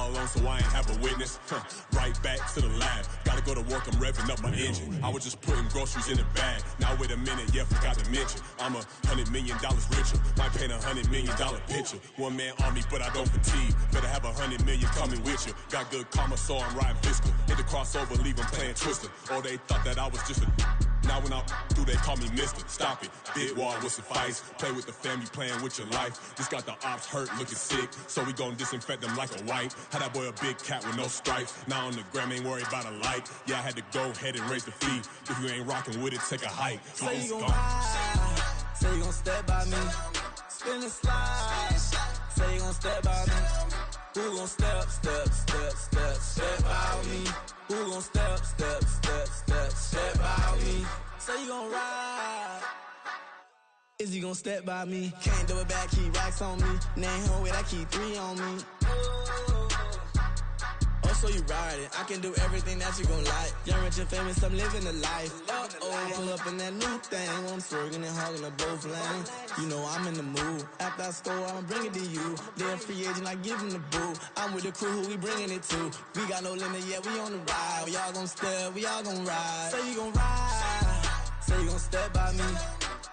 all alone, so I ain't have a witness. Right back to the lab. Gotta go to work, I'm revving up my engine. I was just putting groceries in the bag. Now wait a minute, yeah, forgot to mention. I'm $100 million richer. Might paint $100 million picture. One man army, but I don't fatigue. Better have 100 million coming with you. Got good karma, so I'm riding fiscal. Hit the crossover, leave them playing Twister. Oh, they thought that I was just a... Now when I do, they call me mister. Stop it. Big wall will suffice. Play with the family, playing with your life. Just got the ops hurt, looking sick. So we gon' disinfect them like a wipe. Had that boy a big cat with no stripes. Now on the gram, ain't worried about a like. Yeah, I had to go ahead and raise the fee. If you ain't rocking with it, take a hike. Say you gon' ride. Say you gon' step by me. Spin and slide. Say you gon' step by me. Who gon' step by me? Who gon' step by me? Say you gon' ride. Is he gon' step by me? Can't do it back, keep racks on me. Name home with I keep 3 on me. Oh, so you ride it. I can do everything that you gon' like. Young, rich, and famous, I'm living the life. Pull up in that new thing. When I'm swerving and hogging the both lanes. You know I'm in the mood. After I score, I'ma bring it to you. They're a free agent, I give him the boo. I'm with the crew, who we bringing it to. We got no limit, yeah, we on the ride. We all gon' step, we all gon' ride. Say you gon' ride. Say you gon' step by me.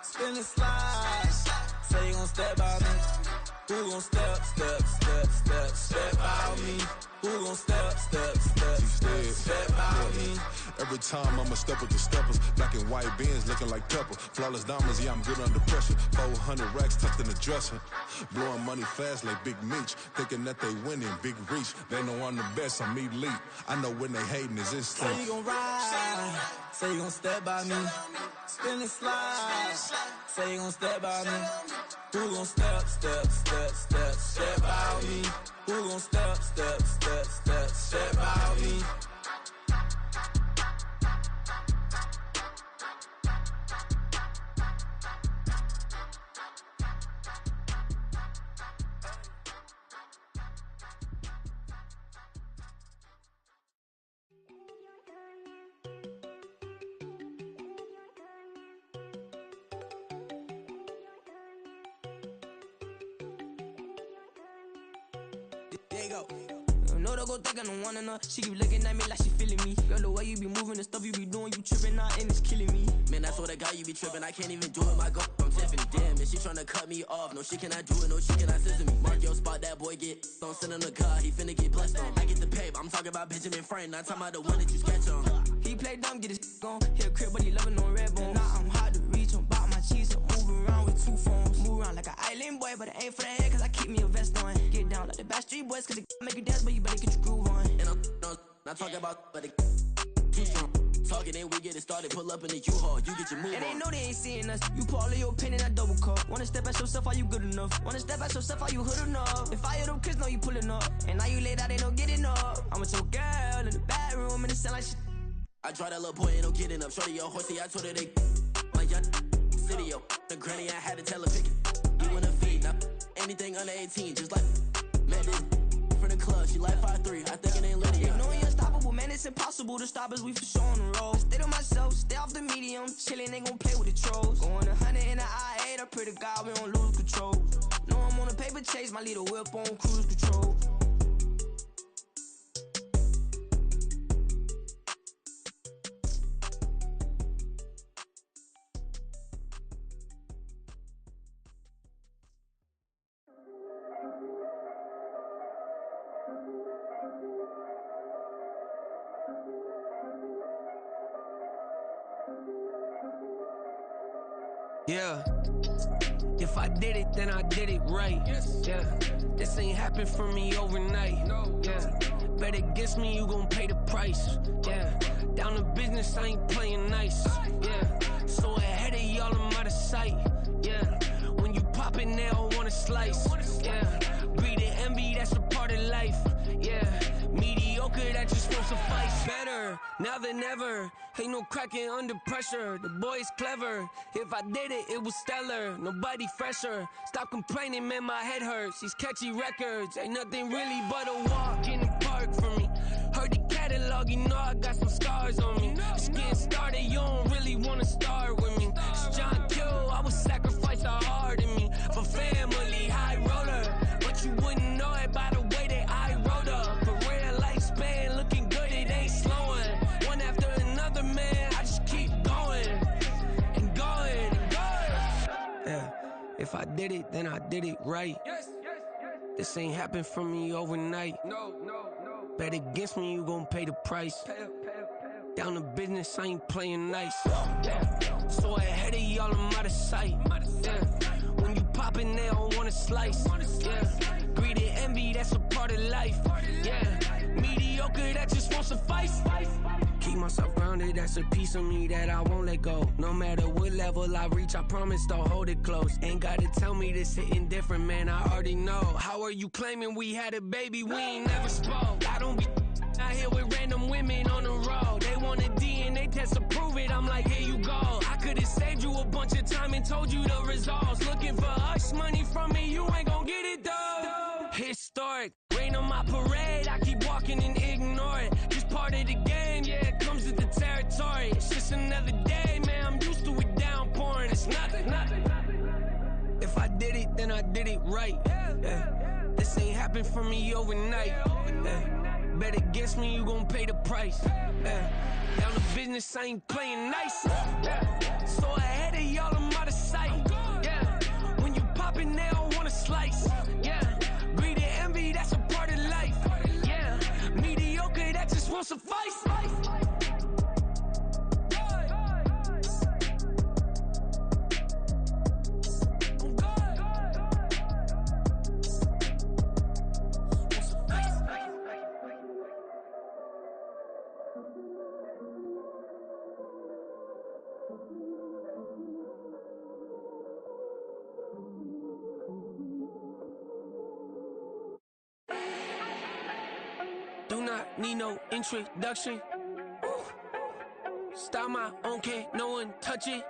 Spin and slide. Say you gon' step by me. Who gon' step by me? Who gon' step by me? Every time I'ma step with the steppers. Black and white beans looking like pepper. Flawless diamonds, yeah, I'm good under pressure. 400 racks tucked in the dresser. Blowing money fast like Big Meech. Thinking that they winning, big reach. They know I'm the best, I'm elite. I know when they hating is instinct. Say you gon' ride. Say you gon' step by me. Spin and slide. Say you gon' step by me. Who gon' step by me? Who gon' step by me? There you go. No, don't go think I don't wanna know. She keep looking at me like she feeling me. Girl, the way you be moving, the stuff you be doing, you tripping out and it's killing me. Man, I swear to God, you be tripping. I can't even do it. My girl from Tiffany. Damn, and she tryna cut me off. No, she cannot do it. No, she cannot scissor me. Mark your spot, that boy get. Don't send him the car. He finna get blessed on. I get the pay, but I'm talking about Benjamin Franklin. Not talking about the one that you sketch on. He play dumb, get his gone. Hit a crib, but he loving on red bone. Now I'm hard to reach. I'm bout my cheese. I'm moving around with 2 phones. Move around like an island boy, but it ain't for the head, cause I keep me a vest on. Get down like the Backstreet Boys, cause it make you dance, but you better get your groove on. And I'm not talking about, but it too strong. Talking, and we get it started. Pull up in the U-Haul, you get your move on. And they know they ain't seeing us. You put all of your pen in that double cup. Wanna step at yourself, are you good enough? Wanna step at yourself, are you hood enough? If I hear them kids, know you pulling up. And now you laid out, they don't getting up. I'm with your girl in the bedroom, and it sound like shit. I draw that little boy, ain't no getting up. Shorty your horsey, I told her they my young city, yo. The granny, I had to tell her pick it. You wanna feed, now anything under 18, just like Madden. From the club, she like 5'3", I think it ain't Lydia. You know we unstoppable, man, it's impossible to stop us, we for sure on the road. Stay to myself, stay off the medium, chillin', ain't gon' play with the trolls. Going 100 in the I-8, I pray to God we don't lose control. Know I'm on a paper chase, my little whip on cruise control. Yeah, if I did it, then I did it right. Yeah, this ain't happened for me overnight. Yeah, bet against me, you gon' pay the price. Yeah, down to business, I ain't playing nice. Yeah, so ahead of y'all, I'm out of sight. Yeah, when you pop it, they don't wanna slice. Yeah, greed and envy, that's a part of life. Yeah, mediocre, that just won't suffice. Better now than ever. Ain't no cracking under pressure. The boy's clever. If I did it, it was stellar. Nobody fresher. Stop complaining, man, my head hurts. These catchy records ain't nothing really but a walk in the park for me. Heard the catalog, you know I got some scars on me. Just getting started, you don't really wanna start with me. It's John Kill, I would sacrifice a heart in me for family, high roller. But you wouldn't know it by the way that I wrote up. did it, then I did it right. This ain't happened for me overnight. Bet against me, you gon' pay the price. Down to business, I ain't playing nice. So ahead of y'all, I'm out of sight. When you poppin', they don't wanna slice. Greed and envy, that's a part of life. Mediocre, that just won't suffice. Keep myself grounded, that's a piece of me that I won't let go. No matter what level I reach, I promise don't hold it close. Ain't gotta tell me this hitting different, man, I already know. How are you claiming we had a baby, we ain't never spoke? I don't be out here with random women on the road. They want a DNA test to prove it, I'm like, here you go. I could've saved you a bunch of time and told you the results. Looking for hush money from me, you ain't gon' get it though. Historic, rain on my parade, I keep walking and ignore it. Just part of the game, yeah, it comes with the territory. It's just another day, man, I'm used to it downpouring. It's nothing. If I did it, then I did it right. This ain't happened for me overnight. Bet against me, you gon' pay the price. Down to business, I ain't playing nice. So ahead of y'all, I'm out of sight. When you poppin', they don't wanna slice. Greed and envy, that's a part of life. Mediocre, that just won't suffice. Do not need no introduction. Style my own, can't no one touch it.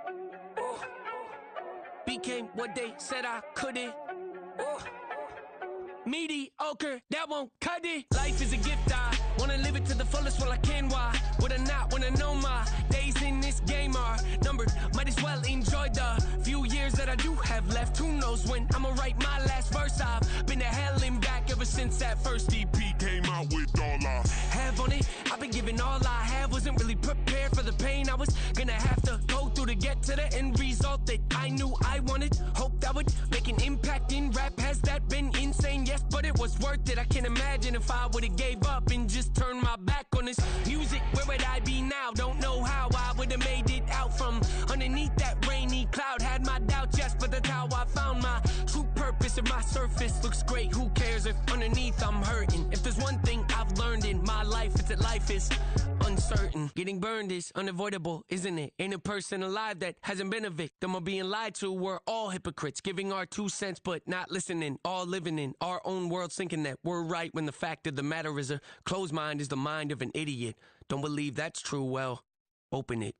Became what they said I couldn't. Mediocre, that won't cut it. Life is a gift, I wanna live it to the fullest while I can. Why would I not wanna know my days in this game are numbered? Might as well enjoy the few years that I do have left. Who knows when I'ma write my last verse? I've been to hell and back ever since that first EP came out with all I have on it. I've been giving all I have, wasn't really prepared for the pain I was gonna have to go through to get to the end result that I knew I wanted. Hoped I would make an impact in rap. Has that been insane? Yes, but it was worth it. I can't imagine if I would've gave up and just turned my back on this music. Where would I be now? Don't know how I would've made it out from underneath that rainy cloud. Had my doubts, yes, but that's how I found my true purpose. If my surface looks great, who cares if underneath I'm hurting? If there's one thing I've learned in my life, it's that life is uncertain. Getting burned is unavoidable, isn't it? Ain't a person alive that hasn't been a victim of being lied to. We're all hypocrites, giving our 2 cents but not listening. All living in our own world, thinking that we're right when the fact of the matter is a closed mind is the mind of an idiot. Don't believe that's true? Well, open it.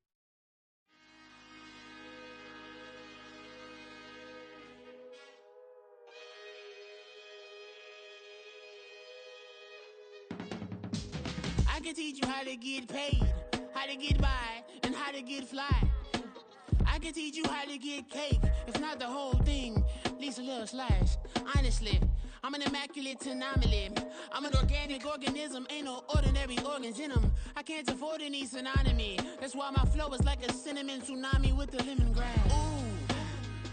I can teach you how to get paid, how to get by, and how to get fly. I can teach you how to get cake, if not the whole thing, at least a little slice. Honestly, I'm an immaculate anomaly. I'm an organic organism, ain't no ordinary organs in them. I can't afford any synonymy. That's why my flow is like a cinnamon tsunami with the lemongrass.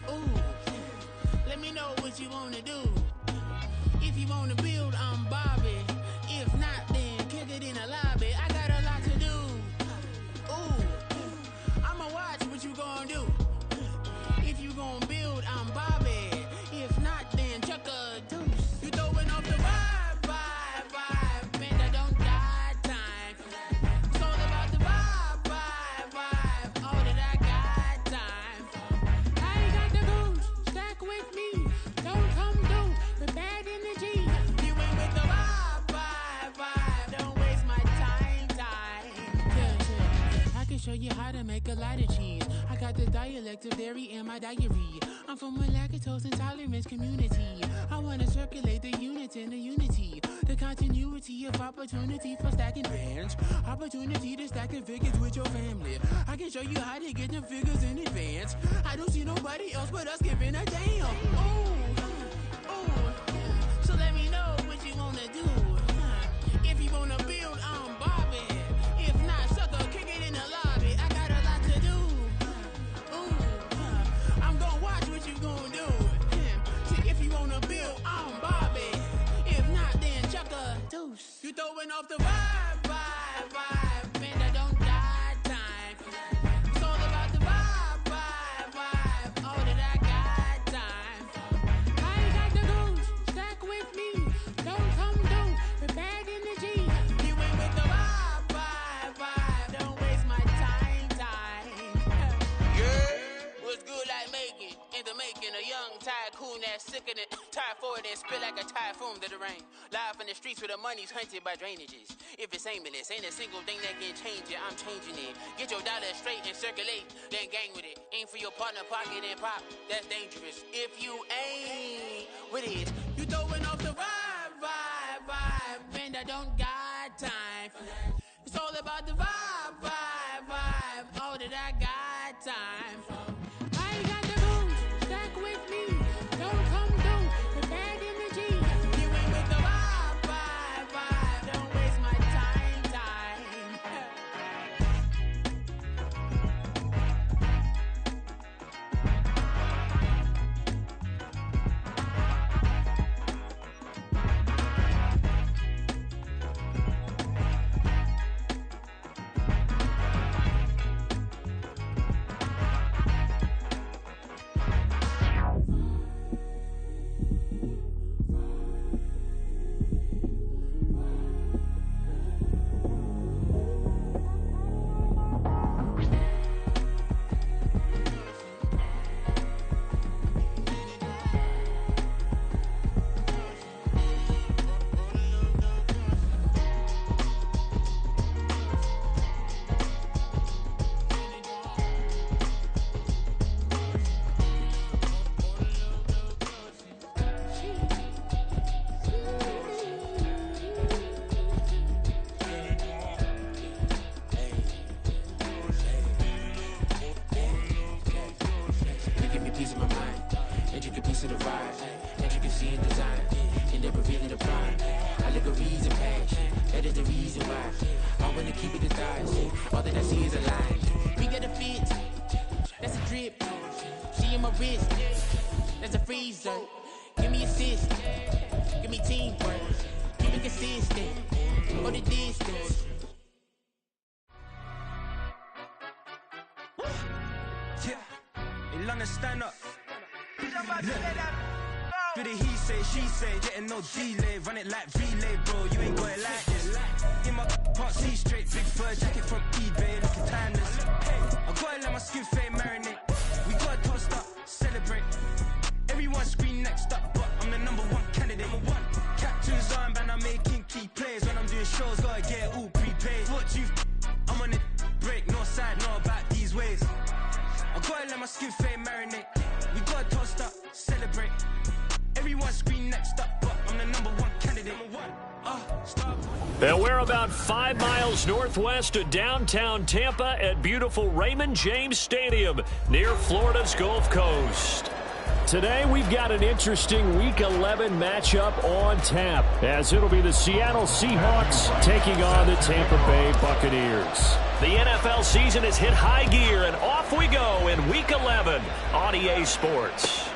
Ooh, let me know what you wanna do. If you wanna build, I'm Bobby. If not, then kick it in the lobby. I got a lot to do. Ooh, I'ma watch what you gonna do. If you gonna build, I'm Bobby. If not, then chuck a deuce. You throwing off the vibe, man, I don't die time. It's all about the vibe, all that I got time. I ain't got the goose, stack with me. Don't come through with bad energy. You ain't with the vibe, don't waste my time. Yeah. I can show you how to make a lot of cheese. I got the dialect of dairy in my diary. I'm from a lactose intolerance community. I wanna circulate the units in the unity. The continuity of opportunity for stacking bands. Opportunity to stack the figures with your family. I can show you how to get them figures in advance. I don't see nobody else but us giving a damn. Ooh. So let me know what you wanna do. If you wanna build, I'm Bobby. If not, sucker, kick it in the lobby. I got a lot to do. I'm gonna watch what you gonna do. ghost. You throwing off the vibe, and I don't got time. It's all about the vibe, all that I got time. I ain't got the ghost, stack with me. Don't come through with bad energy. You ain't with the vibe, don't waste my time. Yeah, what's good like making, in the making, a young tycoon that's sick of it. Tire forward and spill like a typhoon to the rain. Live in the streets where the money's hunted by drainages. If it's aimless, ain't a single thing that can change it. I'm changing it. Get your dollar straight and circulate, then gang with it. Aim for your partner, pocket and pop. That's dangerous. If you ain't with it, you throwing off the vibe, and I don't got time for that. It's all about the vibe, all that I got time for. I ain't got the booze, stack with me. Don't come through with bad energy. You ain't with the vibe, don't waste my time. No delay, run it like relay, bro. You ain't got it like this. In my can't see straight, big fur jacket from eBay, looking timeless. Hey, I gotta let my skin fade marinate. We gotta toast up, celebrate. Everyone scream next up, but I'm the #1 candidate. Captain's armband, I'm making key plays. When I'm doing shows, gotta get it all prepaid. What you I'm on it, break, no side, no about these ways. I gotta let my skin fade marinate. We gotta toast up, celebrate. Everyone scream next up, but I'm the #1 candidate. Stop. And we're about 5 miles northwest of downtown Tampa at beautiful Raymond James Stadium near Florida's Gulf Coast. Today we've got an interesting Week 11 matchup on tap, as it'll be the Seattle Seahawks taking on the Tampa Bay Buccaneers. The NFL season has hit high gear, and off we go in Week 11 on EA Sports.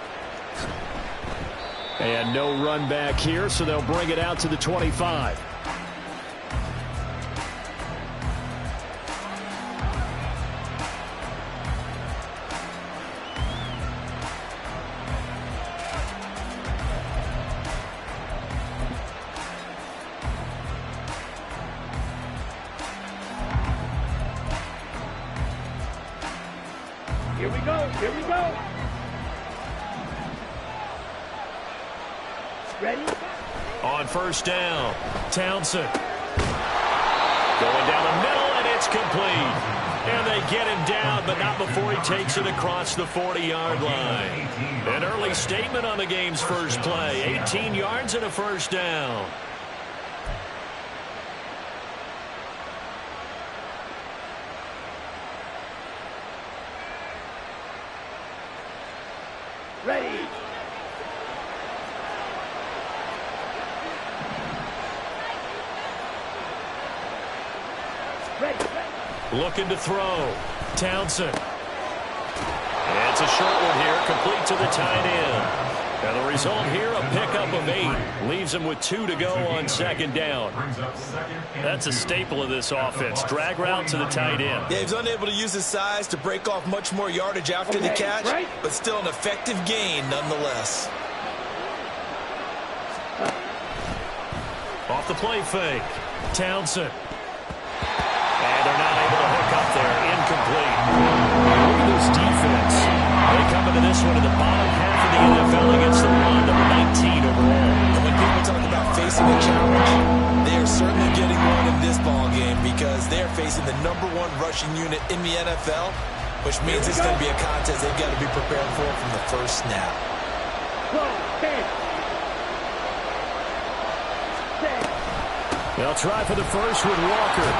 And no run back here, so they'll bring it out to the 25. Here we go, here we go. Ready? On first down, Townsend. Going down the middle, and it's complete. And they get him down, but not before he takes it across the 40-yard line. An early statement on the game's first play. 18 yards and a first down. Ready. Looking to throw. Townsend. It's a short one here, complete to the tight end. And the result here, a pickup of 8. Leaves them with 2 to go on second down. That's a staple of this offense. Drag route to the tight end. Yeah, he's unable to use his size to break off much more yardage after the catch, but still an effective gain nonetheless. Off the play fake. Townsend. And they're not able to hook up there. Incomplete. Look at this defense. They come into this one in the bottom half of the NFL against the run, number 19 overall. And when people talk about facing a challenge, they are certainly getting one in this ball game because they are facing the #1 rushing unit in the NFL, which means it's going to be a contest they've got to be prepared for from the first snap. They'll try for the first with Walker.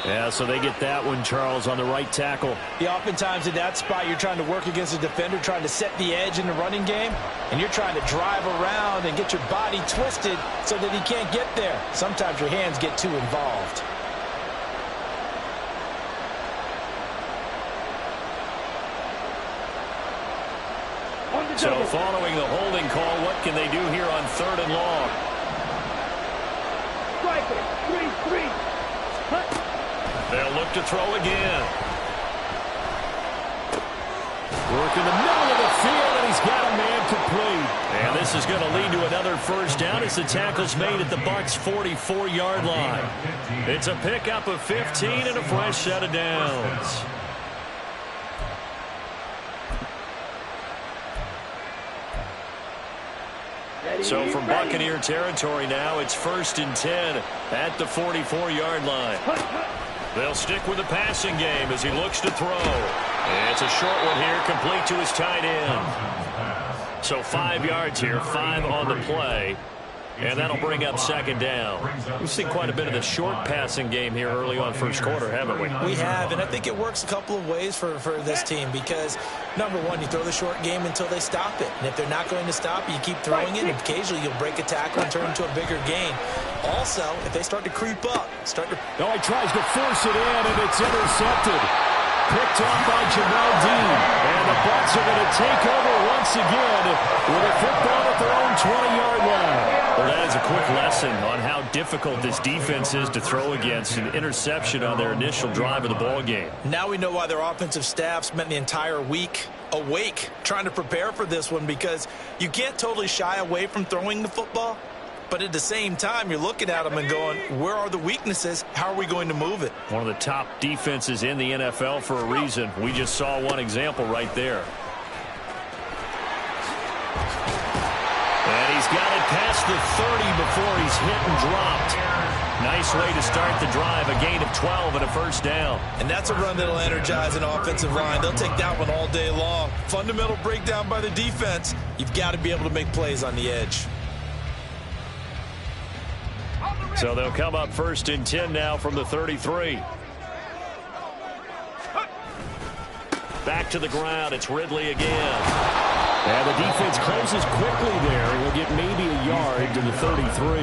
Yeah, so they get that one, Charles, on the right tackle. Yeah, oftentimes in that spot, you're trying to work against a defender, trying to set the edge in the running game, and you're trying to drive around and get your body twisted so that he can't get there. Sometimes your hands get too involved. So following the holding call, what can they do here on 3rd and long? They'll look to throw again. Work in the middle of the field, and he's got a man complete. And this is going to lead to another first down as the tackle's made at the Bucs' 44-yard line. It's a pickup of 15 and a fresh set of downs. So from Buccaneer territory now, it's 1st and 10 at the 44-yard line. They'll stick with the passing game as he looks to throw. It's a short one here, complete to his tight end. So 5 yards here, 5 on the play. And that'll bring up second down. We've seen quite a bit of the short passing game here early on first quarter, haven't we? We have, and I think it works a couple of ways for this team because, number one, you throw the short game until they stop it. And if they're not going to stop it, you keep throwing it, and occasionally you'll break a tackle and turn into a bigger gain. Also, if they start to creep up, No, he tries to force it in, and it's intercepted. Picked off by Jamel Dean. And the Bucs are going to take over once again with a football at their own 20-yard line. Well, that is a quick lesson on how difficult this defense is to throw against. An interception on their initial drive of the ball game. Now we know why their offensive staff spent the entire week awake trying to prepare for this one because you can't totally shy away from throwing the football. But at the same time, you're looking at them and going, where are the weaknesses? How are we going to move it? One of the top defenses in the NFL for a reason. We just saw one example right there. And he's got it past the 30 before he's hit and dropped. Nice way to start the drive. A gain of 12 and a first down. And that's a run that'll energize an offensive line. They'll take that one all day long. Fundamental breakdown by the defense. You've got to be able to make plays on the edge. So they'll come up 1st and 10 now from the 33. Back to the ground. It's Ridley again. And the defense closes quickly there. We'll get maybe a yard to the 33.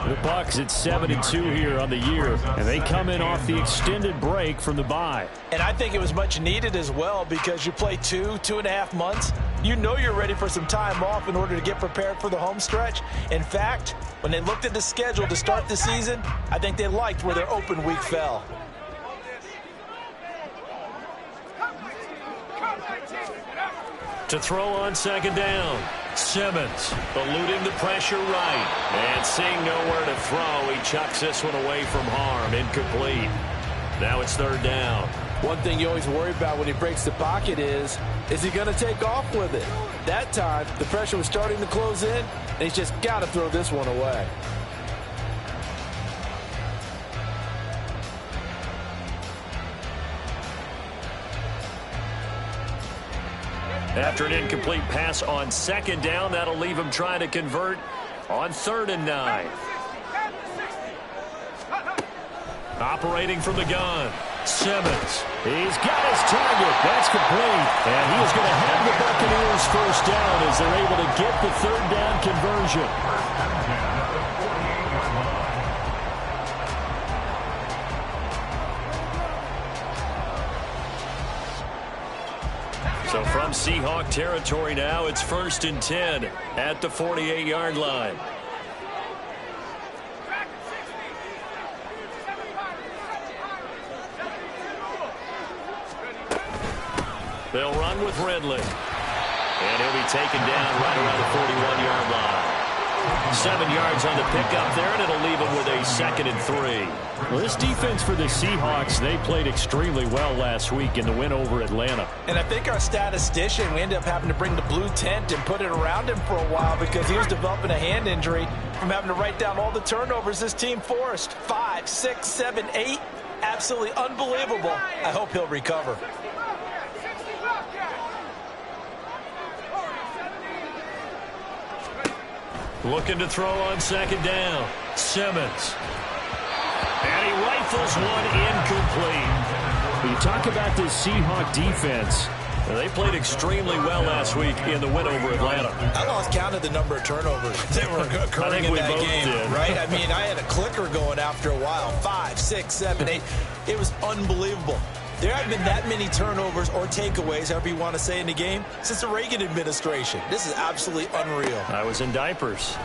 The Bucs at 7-2 here on the year. And they come in off the extended break from the bye. And I think it was much needed as well because you play 2.5 months. You know you're ready for some time off in order to get prepared for the home stretch. In fact, when they looked at the schedule to start the season, I think they liked where their open week fell. To throw on second down. Simmons eluding the pressure right. And seeing nowhere to throw, he chucks this one away from harm. Incomplete. Now it's 3rd down. One thing you always worry about when he breaks the pocket is he going to take off with it? That time, the pressure was starting to close in, and he's just got to throw this one away. After an incomplete pass on second down, that'll leave him trying to convert on 3rd and 9. Operating from the gun. Simmons. He's got his target. That's complete. And he is going to have the Buccaneers first down as they're able to get the 3rd down conversion. So from Seahawk territory now, it's 1st and 10 at the 48-yard line. They'll run with Ridley. And he'll be taken down right around the 41-yard line. 7 yards on the pickup there, and it'll leave him with a 2nd and 3. Well, this defense for the Seahawks, they played extremely well last week in the win over Atlanta. And I think our statistician, we ended up having to bring the blue tent and put it around him for a while because he was developing a hand injury from having to write down all the turnovers this team forced. 5, 6, 7, 8. Absolutely unbelievable. I hope he'll recover. Looking to throw on 2nd down. Simmons. And he rifles one incomplete. When you talk about this Seahawk defense, they played extremely well last week in the win over Atlanta. I lost count of the number of turnovers that were occurring in that game, right? I mean, I had a clicker going after a while. 5, 6, 7, 8. It was unbelievable. There haven't been that many turnovers or takeaways, however you want to say, in the game since the Reagan administration. This is absolutely unreal. I was in diapers.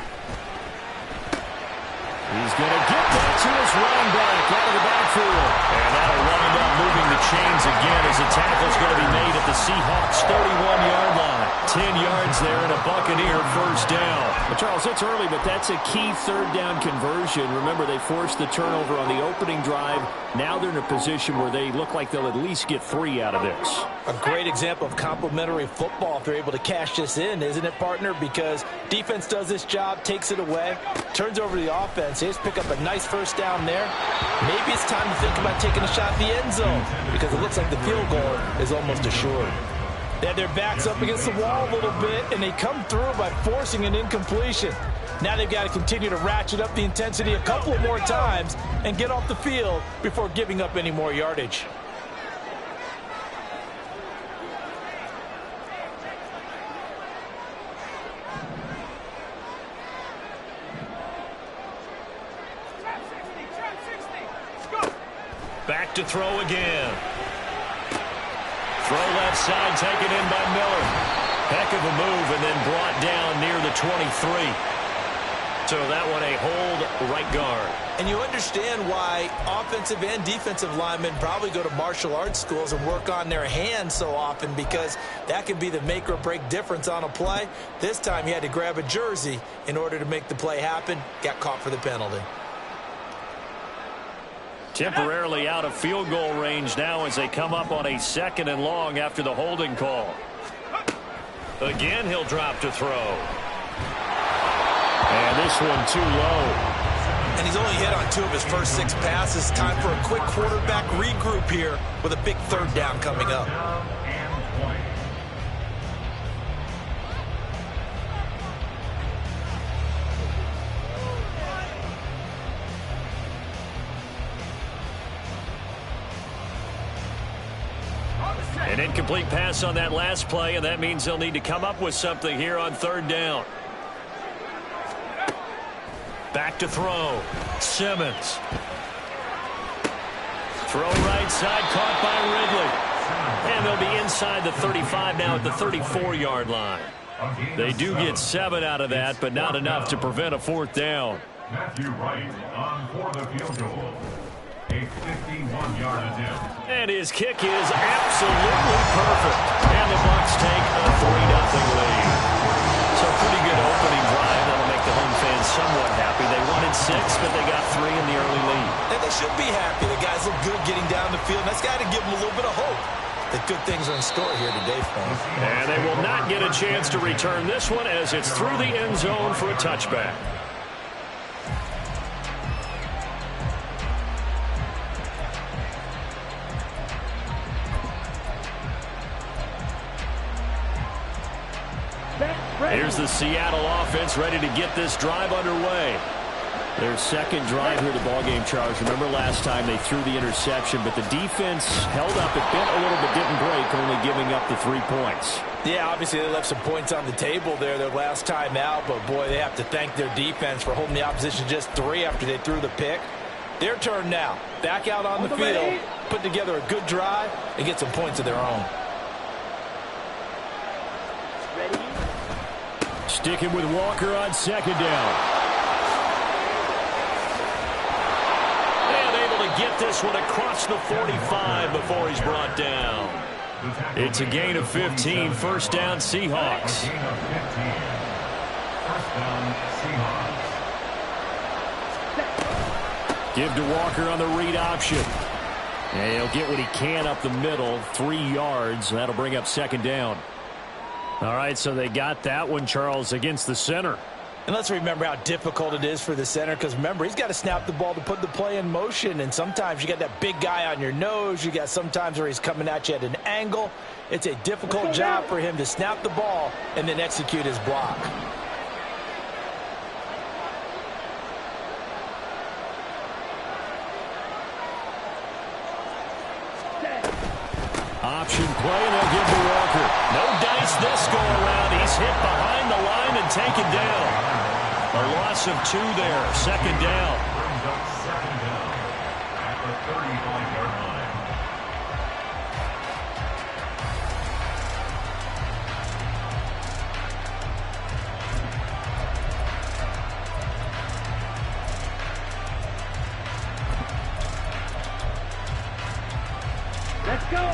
He's going to get that to his running back out of the backfield. And that'll wind up moving the chains again as the tackle's going to be made at the Seahawks' 31-yard line. 10 yards there and a Buccaneer 1st down. Well, Charles, it's early, but that's a key 3rd down conversion. Remember, they forced the turnover on the opening drive. Now they're in a position where they look like they'll at least get 3 out of this. A great example of complementary football if they're able to cash this in, isn't it, partner? Because defense does this job, takes it away, turns over the offense. They just pick up a nice 1st down there. Maybe it's time to think about taking a shot at the end zone because it looks like the field goal is almost assured. They had their backs up against the wall a little bit, and they come through by forcing an incompletion. Now they've got to continue to ratchet up the intensity a couple of more times and get off the field before giving up any more yardage. Back to throw again. Throw left side, taken in by Miller. Heck of a move and then brought down near the 23. So that one a hold right guard. And you understand why offensive and defensive linemen probably go to martial arts schools and work on their hands so often because that can be the make or break difference on a play. This time he had to grab a jersey in order to make the play happen. Got caught for the penalty. Temporarily out of field goal range now as they come up on a 2nd and long after the holding call. Again, he'll drop to throw. And this one too low. And he's only hit on 2 of his first 6 passes. Time for a quick quarterback regroup here with a big 3rd down coming up. An incomplete pass on that last play, and that means they'll need to come up with something here on 3rd down. Back to throw. Simmons. Throw right side, caught by Ridley. And they'll be inside the 35 now at the 34-yard line. They do get 7 out of that, but not enough to prevent a 4th down. Matthew Wright on for the field goal. A 51-yard attempt. And his kick is absolutely perfect. And the Bucs take a 3-0 lead. So pretty good opening drive. That'll make the home fans somewhat happy. They wanted 6, but they got 3 in the early lead. And they should be happy. The guys look good getting down the field. That's got to give them a little bit of hope that good things are in store here today for them. And they will not get a chance to return this one as it's through the end zone for a touchback. Here's the Seattle offense ready to get this drive underway. Their 2nd drive here of the ballgame, Charles. Remember last time they threw the interception, but the defense held up. It bent a little but didn't break, only giving up the 3 points. Yeah, obviously they left some points on the table there their last time out, but boy, they have to thank their defense for holding the opposition just 3 after they threw the pick. Their turn now. Back out on the field, put together a good drive, and get some points of their own. Sticking with Walker on second down. And able to get this one across the 45 before he's brought down. It's a gain of 15. First down, Seahawks. Gain of 15. First down, Seahawks. Give to Walker on the read option. And he'll get what he can up the middle, 3 yards. That'll bring up second down. All right, so they got that one, Charles, against the center. And let's remember how difficult it is for the center, because remember, he's got to snap the ball to put the play in motion, and sometimes you got that big guy on your nose. You got sometimes where he's coming at you at an angle. It's a difficult job for him to snap the ball and then execute his block. Option play, and they'll give to Walker. No dice this go around. He's hit behind the line and taken down. A loss of 2 there. Second down. Brings up second down at the 35-yard line. Let's go.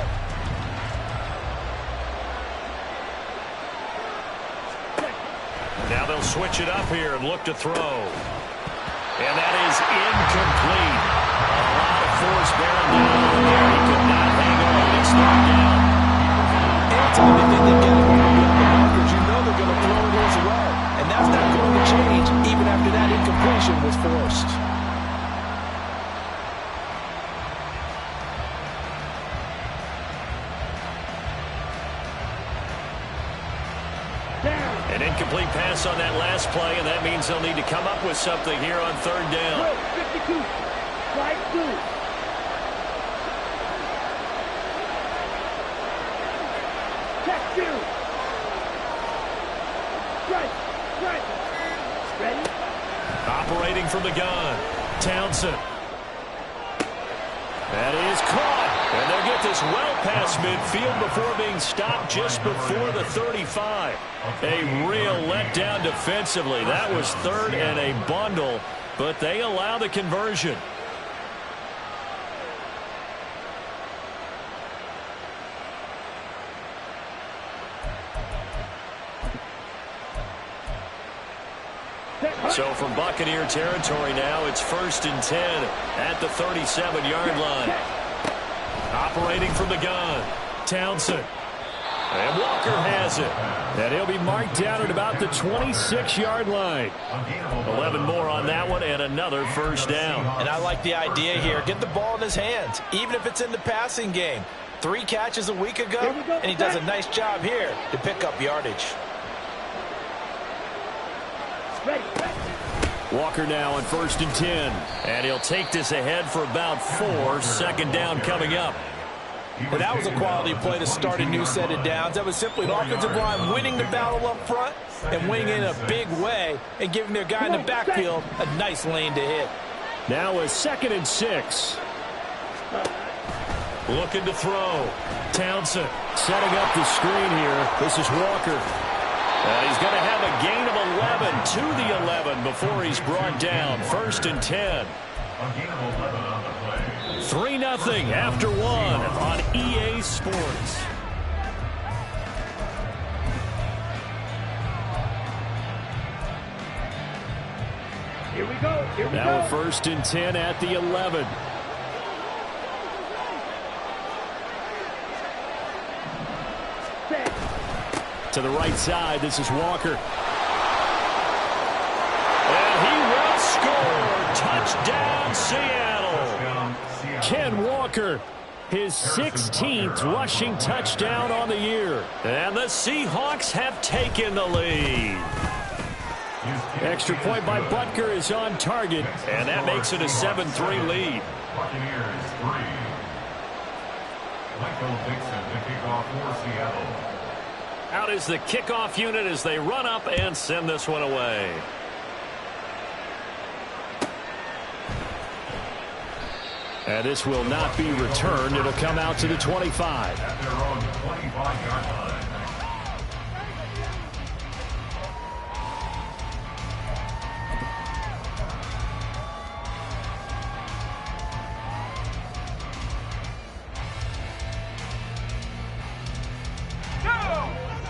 Now they'll switch it up here and look to throw. And that is incomplete. A lot of force bearing down on there. He could not hang on. It's knocked down. Anytime they think they're getting one of the markers, you know they're going to throw it his way. And that's not going to change even after that incompletion was forced. An incomplete pass on that last play, and that means they'll need to come up with something here on third down. 52. Strike 2. Check 2. Strike. Ready? Operating from the gun. Townsend. That is caught. And they'll get this well past midfield before being stopped just before the 35. A real letdown defensively. That was third and a bundle, but they allow the conversion. So from Buccaneer territory now, it's 1st and 10 at the 37-yard line. Operating from the gun, Townsend. And Walker has it. And he'll be marked down at about the 26-yard line. 11 more on that one and another first down. And I like the idea here. Get the ball in his hands, even if it's in the passing game. 3 catches a week ago, and he does a nice job here to pick up yardage. Walker now on 1st and 10. And he'll take this ahead for about 4. Second down coming up. But that was a quality play to start a new set of downs. That was simply an offensive line winning the battle up front and winning in a big way and giving their guy in the backfield a nice lane to hit. Now a 2nd and 6. Looking to throw. Townsend setting up the screen here. This is Walker. And he's going to have a gain of 11 to the 11 before he's brought down. 1st and 10. A gain of 11 on the play. 3-0 after 1 on EA Sports. Here we go. Now a 1st and 10 at the 11. To the right side, this is Walker. And he will score. Touchdown, Seattle. Ken Walker, his 16th rushing touchdown on the year. And the Seahawks have taken the lead. Extra point by Butker is on target, and that makes it a 7-3 lead. Buccaneers 3. Michael Dixon to kick off for Seattle. Out is the kickoff unit as they run up and send this one away. And this will not be returned. It'll come out to the 25. At their own 25-yard line.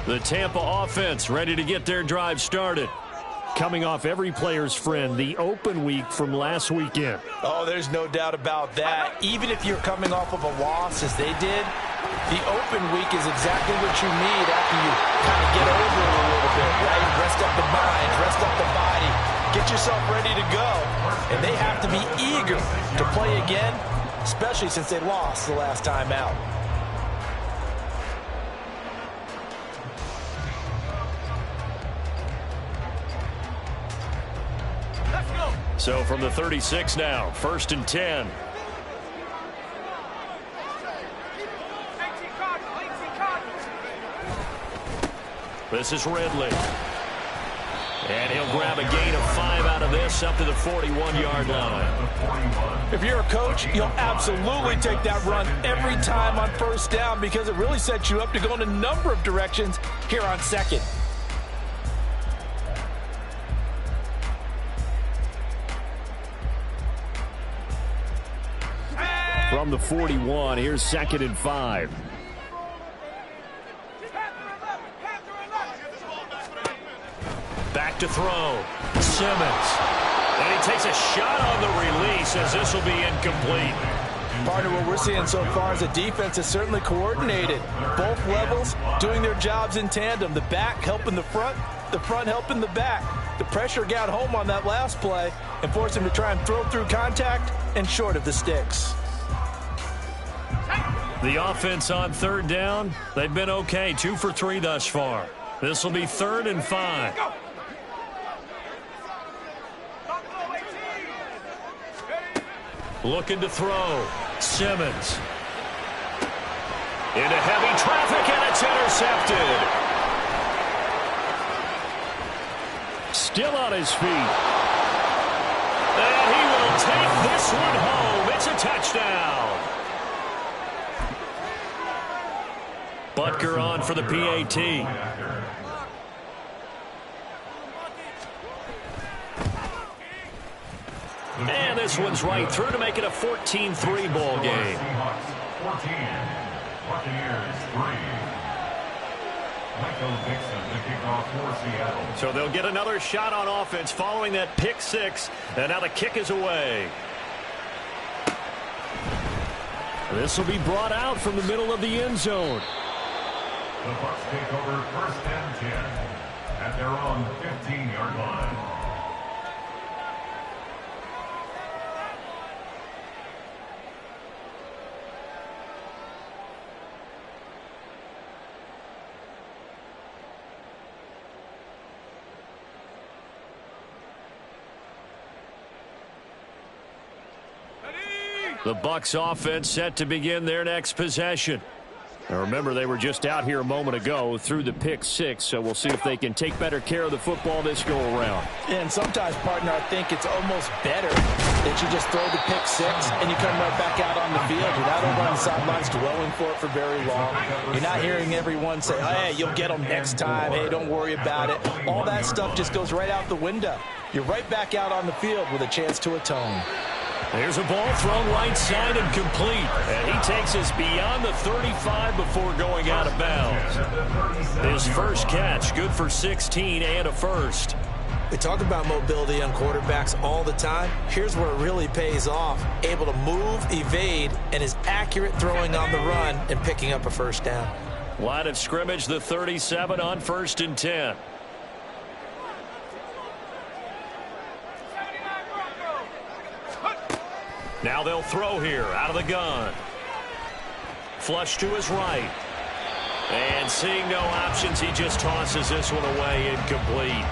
The Tampa offense ready to get their drive started. Coming off every player's friend, the open week from last weekend. Oh, there's no doubt about that. Even if you're coming off of a loss as they did, the open week is exactly what you need after you kind of get over it a little bit, right? Rest up the mind, rest up the body, get yourself ready to go. And they have to be eager to play again, especially since they lost the last time out. So from the 36 now, 1st and 10. This is Ridley. And he'll grab a gain of 5 out of this up to the 41-yard line. If you're a coach, you'll absolutely take that run every time on 1st down because it really sets you up to go in a number of directions here on 2nd. From the 41, here's 2nd and 5. Back to throw. Simmons. And he takes a shot on the release as this will be incomplete. Partner, what we're seeing so far is the defense is certainly coordinated. Both levels doing their jobs in tandem. The back helping the front helping the back. The pressure got home on that last play and forced him to try and throw through contact and short of the sticks. The offense on 3rd down, they've been okay. 2 for 3 thus far. This will be 3rd and 5. Looking to throw. Simmons. Into heavy traffic, and it's intercepted. Still on his feet. And he will take this one home. It's a touchdown. Butker on for the PAT. And this one's right through to make it a 14-3 ball game. 14, Buccaneers 3. Michael Dixon, the kickoff for Seattle. So they'll get another shot on offense following that pick 6. And now the kick is away. This will be brought out from the middle of the end zone. The Bucs take over 1st and 10 at their own 15-yard line. The Bucs offense set to begin their next possession. Now remember, they were just out here a moment ago through the pick 6, so we'll see if they can take better care of the football this go around. And sometimes, partner, I think it's almost better that you just throw the pick 6 and you come right back out on the field. You're not over on the sidelines dwelling for it for very long. You're not hearing everyone say, hey, you'll get them next time. Hey, don't worry about it. All that stuff just goes right out the window. You're right back out on the field with a chance to atone. Here's a ball thrown right side and complete. And he takes us beyond the 35 before going out of bounds. His first catch, good for 16 and a first. We talk about mobility on quarterbacks all the time. Here's where it really pays off. Able to move, evade, and is accurate throwing on the run and picking up a 1st down. Line of scrimmage, the 37 on 1st and 10. Now they'll throw here out of the gun. Flush to his right. And seeing no options, he just tosses this one away, incomplete.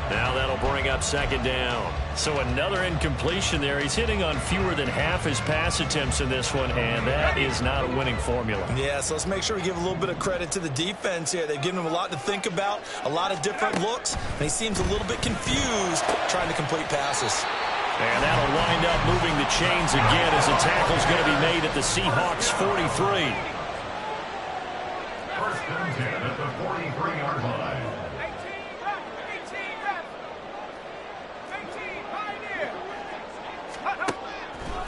Now that'll bring up 2nd down. So another incompletion there. He's hitting on fewer than half his pass attempts in this one, and that is not a winning formula. Yeah, so let's make sure we give a little bit of credit to the defense here. They've given him a lot to think about, a lot of different looks, and he seems a little bit confused trying to complete passes. And that'll wind up moving the chains again as the tackle's going to be made at the Seahawks 43. 1st and 10 at the 43-yard line.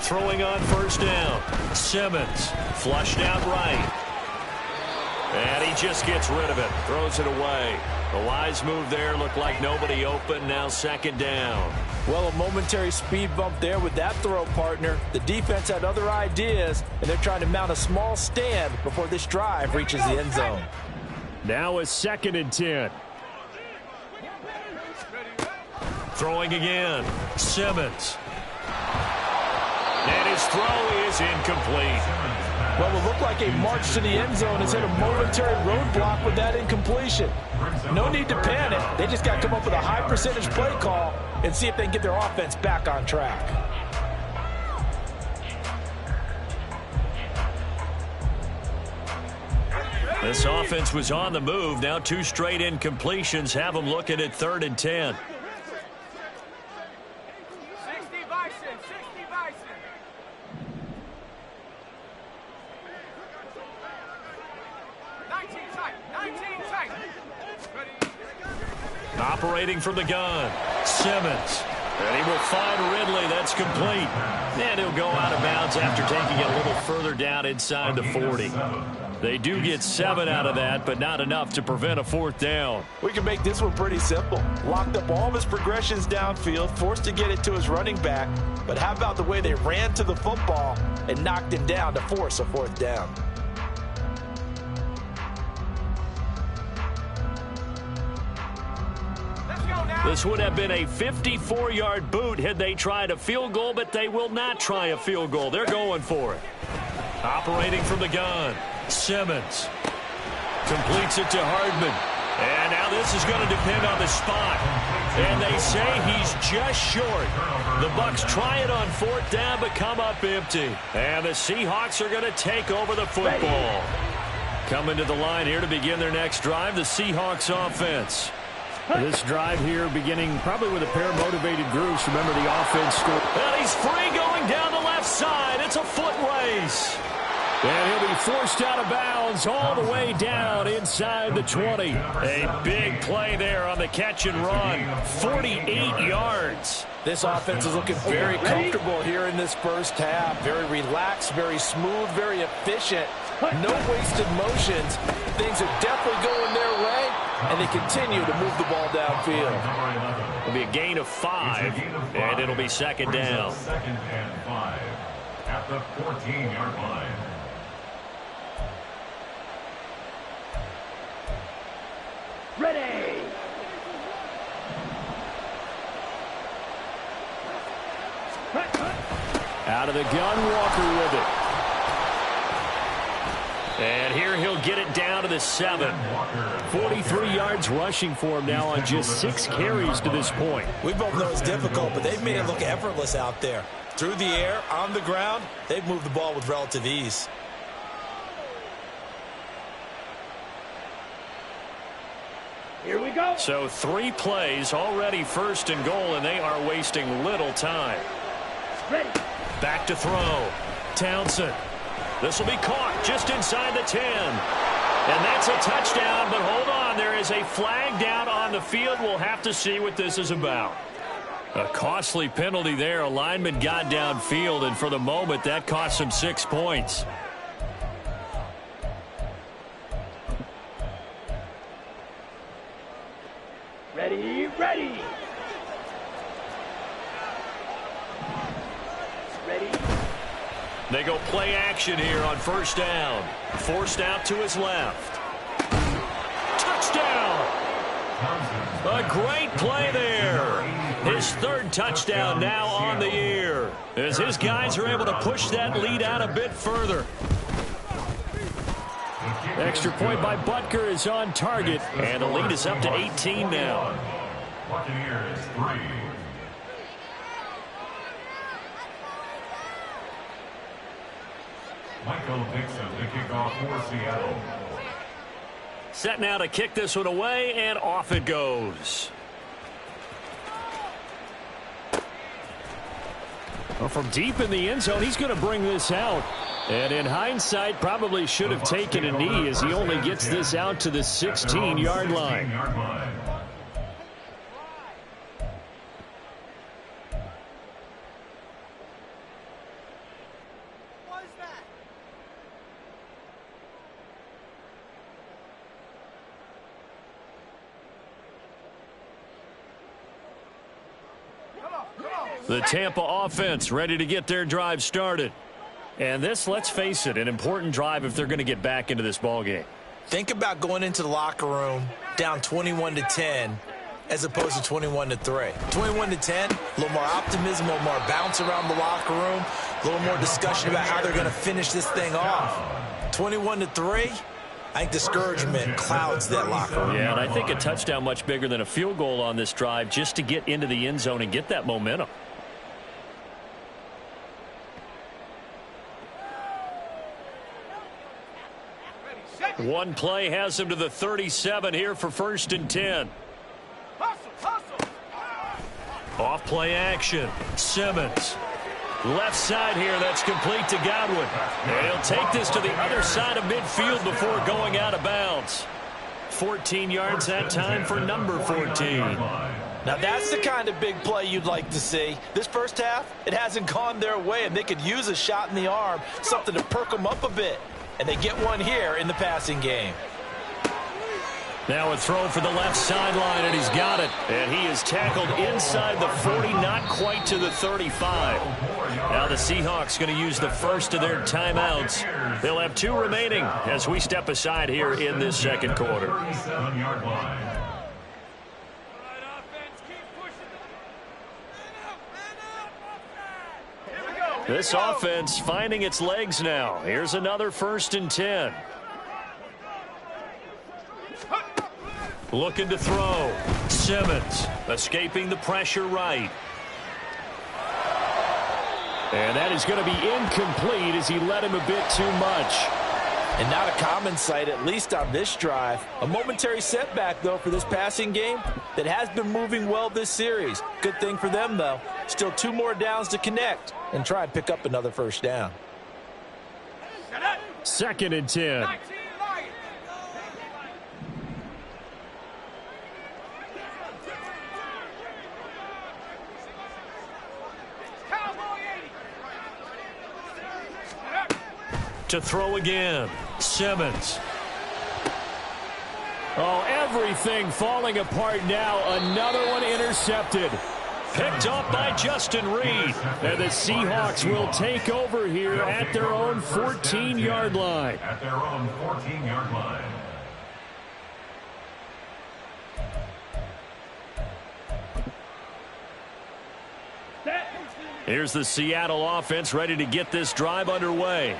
Throwing on 1st down. Simmons flushed out right. And he just gets rid of it, throws it away. The wise move there, looked like nobody open, now second down. Well, a momentary speed bump there with that throw, partner. The defense had other ideas, and they're trying to mount a small stand before this drive reaches the end zone. Now a 2nd and 10. Throwing again, Simmons. And his throw is incomplete. Well, it looked like a march to the end zone has hit a momentary roadblock with that incompletion. No need to panic. They just got to come up with a high percentage play call and see if they can get their offense back on track. This offense was on the move. Now 2 straight incompletions have them looking at 3rd and 10. 60 Bison, 60 Bison. Operating from the gun, Simmons. And he will find Ridley. That's complete. And he'll go out of bounds after taking it a little further down inside the 40. They do get 7 out of that, but not enough to prevent a 4th down. We can make this one pretty simple. Locked up all of his progressions downfield, forced to get it to his running back. But how about the way they ran to the football and knocked him down to force a 4th down? This would have been a 54-yard boot had they tried a field goal, but they will not try a field goal. They're going for it. Operating from the gun, Simmons completes it to Hardman. And now this is going to depend on the spot. And they say he's just short. The Bucs try it on 4th down, but come up empty. And the Seahawks are going to take over the football. Coming to the line here to begin their next drive, the Seahawks offense. This drive here beginning probably with a pair of motivated groups. Remember, the offense scored. And he's free going down the left side. It's a foot race. And he'll be forced out of bounds all the way down inside the 20. A big play there on the catch and run. 48 yards. This offense is looking very comfortable here in this first half. Very relaxed, very smooth, very efficient. No wasted motions. Things are definitely going their way, and they continue to move the ball downfield. It'll be a gain of 5, and it'll be second down. 2nd and 5 at the 14-yard line. Ready. Out of the gun, Walker with it. And here he'll get it down to the 7. 43 yards rushing for him now on just 6 carries to this point. We both know it's difficult, but they've made it look effortless out there. Through the air, on the ground, they've moved the ball with relative ease. Here we go. So 3 plays, already 1st and goal, and they are wasting little time. Ready. Back to throw. Townsend. This will be caught just inside the 10. And that's a touchdown, but hold on. There is a flag down on the field. We'll have to see what this is about. A costly penalty there. A lineman got downfield, and for the moment, that cost him 6 points. Ready, ready. Ready. They go play action here on 1st down. Forced out to his left. Touchdown! A great play there. His 3rd touchdown now on the year, as his guys are able to push that lead out a bit further. Extra point by Butker is on target, and the lead is up to 18 now. Buccaneers 3. Michael Dixon, the kickoff for Seattle. Set now to kick this one away, and off it goes. Well, from deep in the end zone, he's going to bring this out. And in hindsight, probably should have taken a knee as he only gets this out to the 16-yard line. The Tampa offense ready to get their drive started. And this, let's face it, an important drive if they're going to get back into this ballgame. Think about going into the locker room down 21-10 as opposed to 21-3. 21-10, a little more optimism, a little more bounce around the locker room, a little more discussion about how they're going to finish this thing off. 21-3, I think discouragement clouds that locker room. Yeah, and I think a touchdown much bigger than a field goal on this drive just to get into the end zone and get that momentum. One play has him to the 37 here for 1st and 10. Off play action. Simmons. Left side here, that's complete to Godwin. And he'll take this to the other side of midfield before going out of bounds. 14 yards that time for number 14. Now that's the kind of big play you'd like to see. This first half, it hasn't gone their way, and they could use a shot in the arm, something to perk them up a bit. And they get one here in the passing game. Now a throw for the left sideline, and he's got it. And he is tackled inside the 40, not quite to the 35. Now the Seahawks going to use the first of their timeouts. They'll have 2 remaining as we step aside here in this second quarter. 37-yard line. This offense finding its legs now. Here's another 1st and 10. Looking to throw. Simmons escaping the pressure right. And that is going to be incomplete as he led him a bit too much. And not a common sight, at least on this drive. A momentary setback, though, for this passing game that has been moving well this series. Good thing for them, though. Still 2 more downs to connect and try and pick up another first down. 2nd and 10. To throw again. Simmons. Oh, everything falling apart now. Another one intercepted. Picked off by Justin Reed. And the Seahawks will take over here at their own 14-yard line. At their own 14-yard line. Here's the Seattle offense ready to get this drive underway.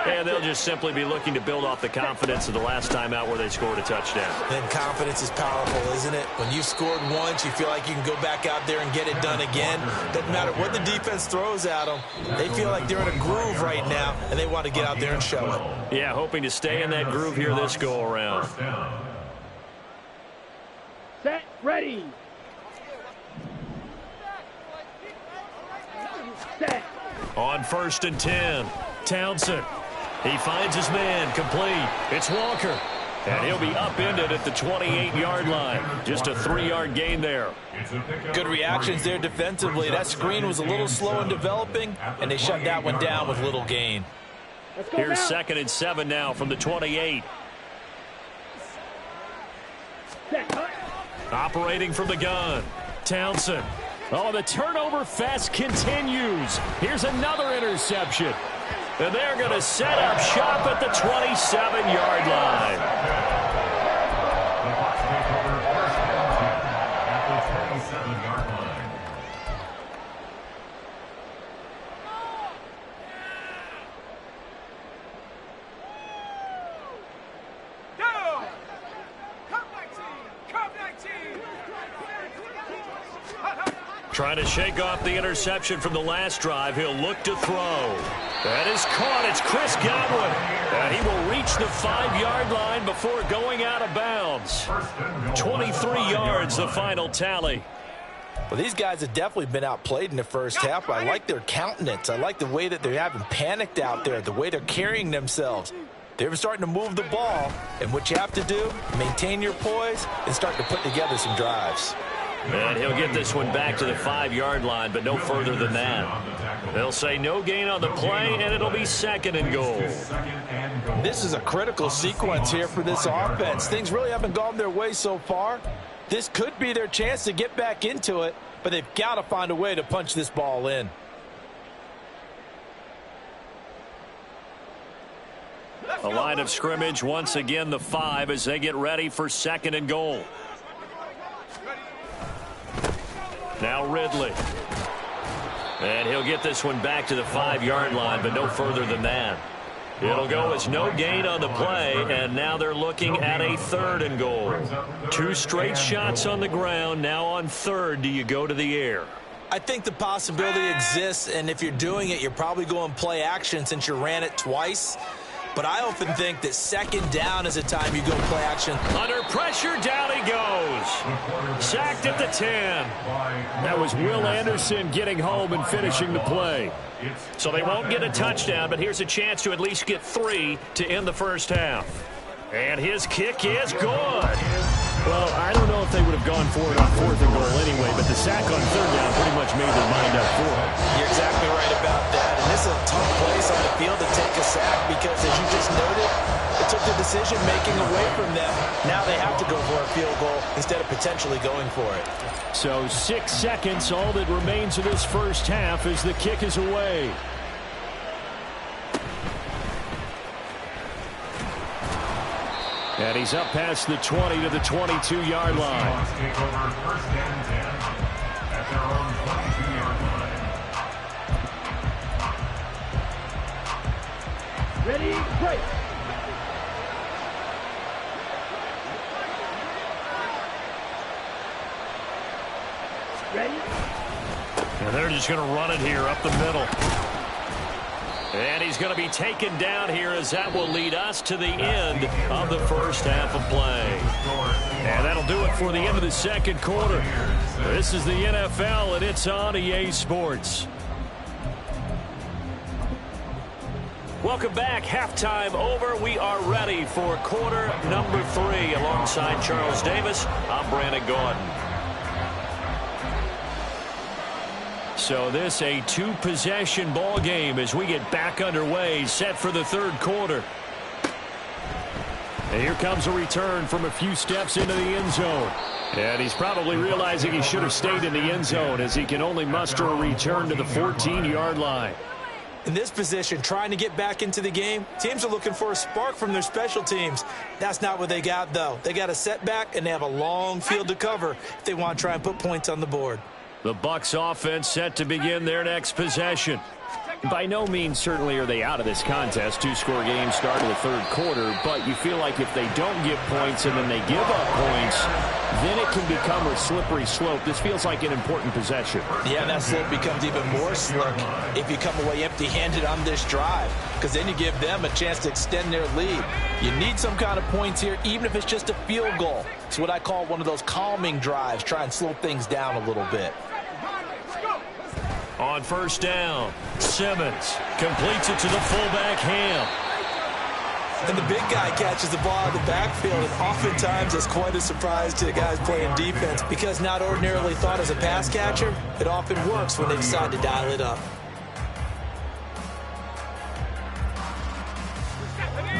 And they'll just simply be looking to build off the confidence of the last time out where they scored a touchdown. And confidence is powerful, isn't it? When you've scored once, you feel like you can go back out there and get it done again. Doesn't matter what the defense throws at them. They feel like they're in a groove right now, and they want to get out there and show it. Yeah, hoping to stay in that groove here this go-around. Set, ready. Set. On 1st and 10, Townsend. He finds his man, complete. It's Walker. And he'll be upended at the 28-yard line. Just a 3-yard gain there. Good reactions there defensively. That screen was a little slow in developing, and they shut that one down with little gain. Here's 2nd and 7 now from the 28. Operating from the gun, Townsend. Oh, the turnover fest continues. Here's another interception. And they're going to set up shop at the 27-yard line. The Bucs take over 1st and 10 at the 27-yard line. Trying to shake off the interception from the last drive. He'll look to throw. That is caught. It's Chris Godwin. And he will reach the 5-yard line before going out of bounds. 23 yards, the final tally. Well, these guys have definitely been outplayed in the first half. I like their countenance. I like the way that they haven't panicked out there, the way they're carrying themselves. They're starting to move the ball, and what you have to do, maintain your poise and start to put together some drives. And he'll get this one back to the 5-yard line, but no further than that. They'll say no gain on the play, and it'll be 2nd and goal. This is a critical sequence here for this offense. Things really haven't gone their way so far. This could be their chance to get back into it, but they've got to find a way to punch this ball in. A line of scrimmage, once again the 5 as they get ready for 2nd and goal. Now Ridley. And he'll get this one back to the 5-yard line, but no further than that. It'll go as no gain on the play, and now they're looking at a 3rd and goal. 2 straight shots on the ground. Now on 3rd, do you go to the air? I think the possibility exists, and if you're doing it, you're probably going play action since you ran it twice. But I often think that 2nd down is a time you go play action. Under pressure, down he goes. Sacked at the 10. That was Will Anderson getting home and finishing the play. So they won't get a touchdown, but here's a chance to at least get 3 to end the first half. And his kick is good. Well, I don't know if they would have gone for it on 4th and goal anyway, but the sack on 3rd down pretty much made their mind up for it. You're exactly right about that. And this is a tough place on the field to take a sack because, as you just noted, it took the decision-making away from them. Now they have to go for a field goal instead of potentially going for it. So 6 seconds, all that remains of this first half as the kick is away. And he's up past the 20 to the 22-yard line. Take over 1st and 10 at their own 22-yard line. Ready, break. Ready. And they're just going to run it here up the middle. And he's going to be taken down here as that will lead us to the end of the first half of play. And that'll do it for the end of the 2nd quarter. This is the NFL, and it's on EA Sports. Welcome back. Halftime over. We are ready for quarter number 3. Alongside Charles Davis, I'm Brandon Gordon. So this a 2-possession ball game as we get back underway, set for the 3rd quarter. And here comes a return from a few steps into the end zone. And he's probably realizing he should have stayed in the end zone as he can only muster a return to the 14-yard line. In this position, trying to get back into the game, teams are looking for a spark from their special teams. That's not what they got, though. They got a setback, and they have a long field to cover if they want to try and put points on the board. The Bucs offense set to begin their next possession. By no means certainly are they out of this contest. 2-score game start of the 3rd quarter, but you feel like if they don't get points and then they give up points, then it can become a slippery slope. This feels like an important possession. Yeah, and that slope becomes even more slick if you come away empty-handed on this drive, because then you give them a chance to extend their lead. You need some kind of points here, even if it's just a field goal. It's what I call one of those calming drives. Try and slow things down a little bit. On 1st down, Simmons completes it to the fullback Ham. And the big guy catches the ball out of the backfield, and oftentimes it's quite a surprise to the guys playing defense because not ordinarily thought as a pass catcher, it often works when they decide to dial it up.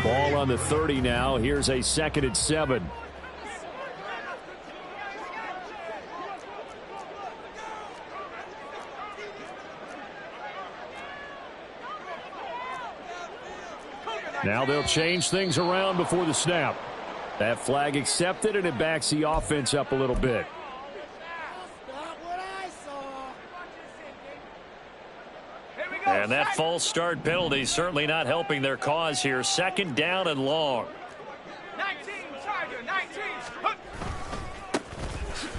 Ball on the 30 now. Here's a 2nd and 7. Now they'll change things around before the snap. That flag accepted, and it backs the offense up a little bit. And that false start penalty certainly not helping their cause here. 2nd down and long. 19, Charger, 19.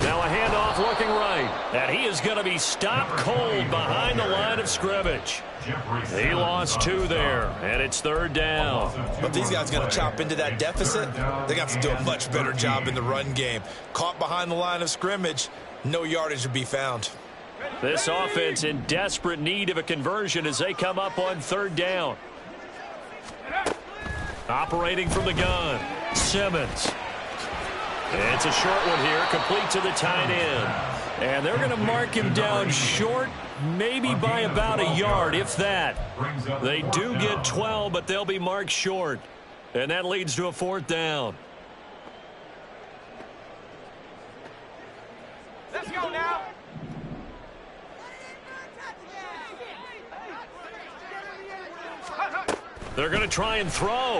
Now a handoff looking right. And he is going to be stopped cold behind the line of scrimmage. He lost 2 there, and it's 3rd down. But these guys going to chop into that deficit. They got to do a much better job in the run game. Caught behind the line of scrimmage, no yardage to be found. This offense in desperate need of a conversion as they come up on 3rd down. Operating from the gun, Simmons. It's a short one here, complete to the tight end. And they're going to mark him down short, maybe by about a yard, if that. They do get 12, but they'll be marked short. And that leads to a 4th down. go now. They're going to try and throw.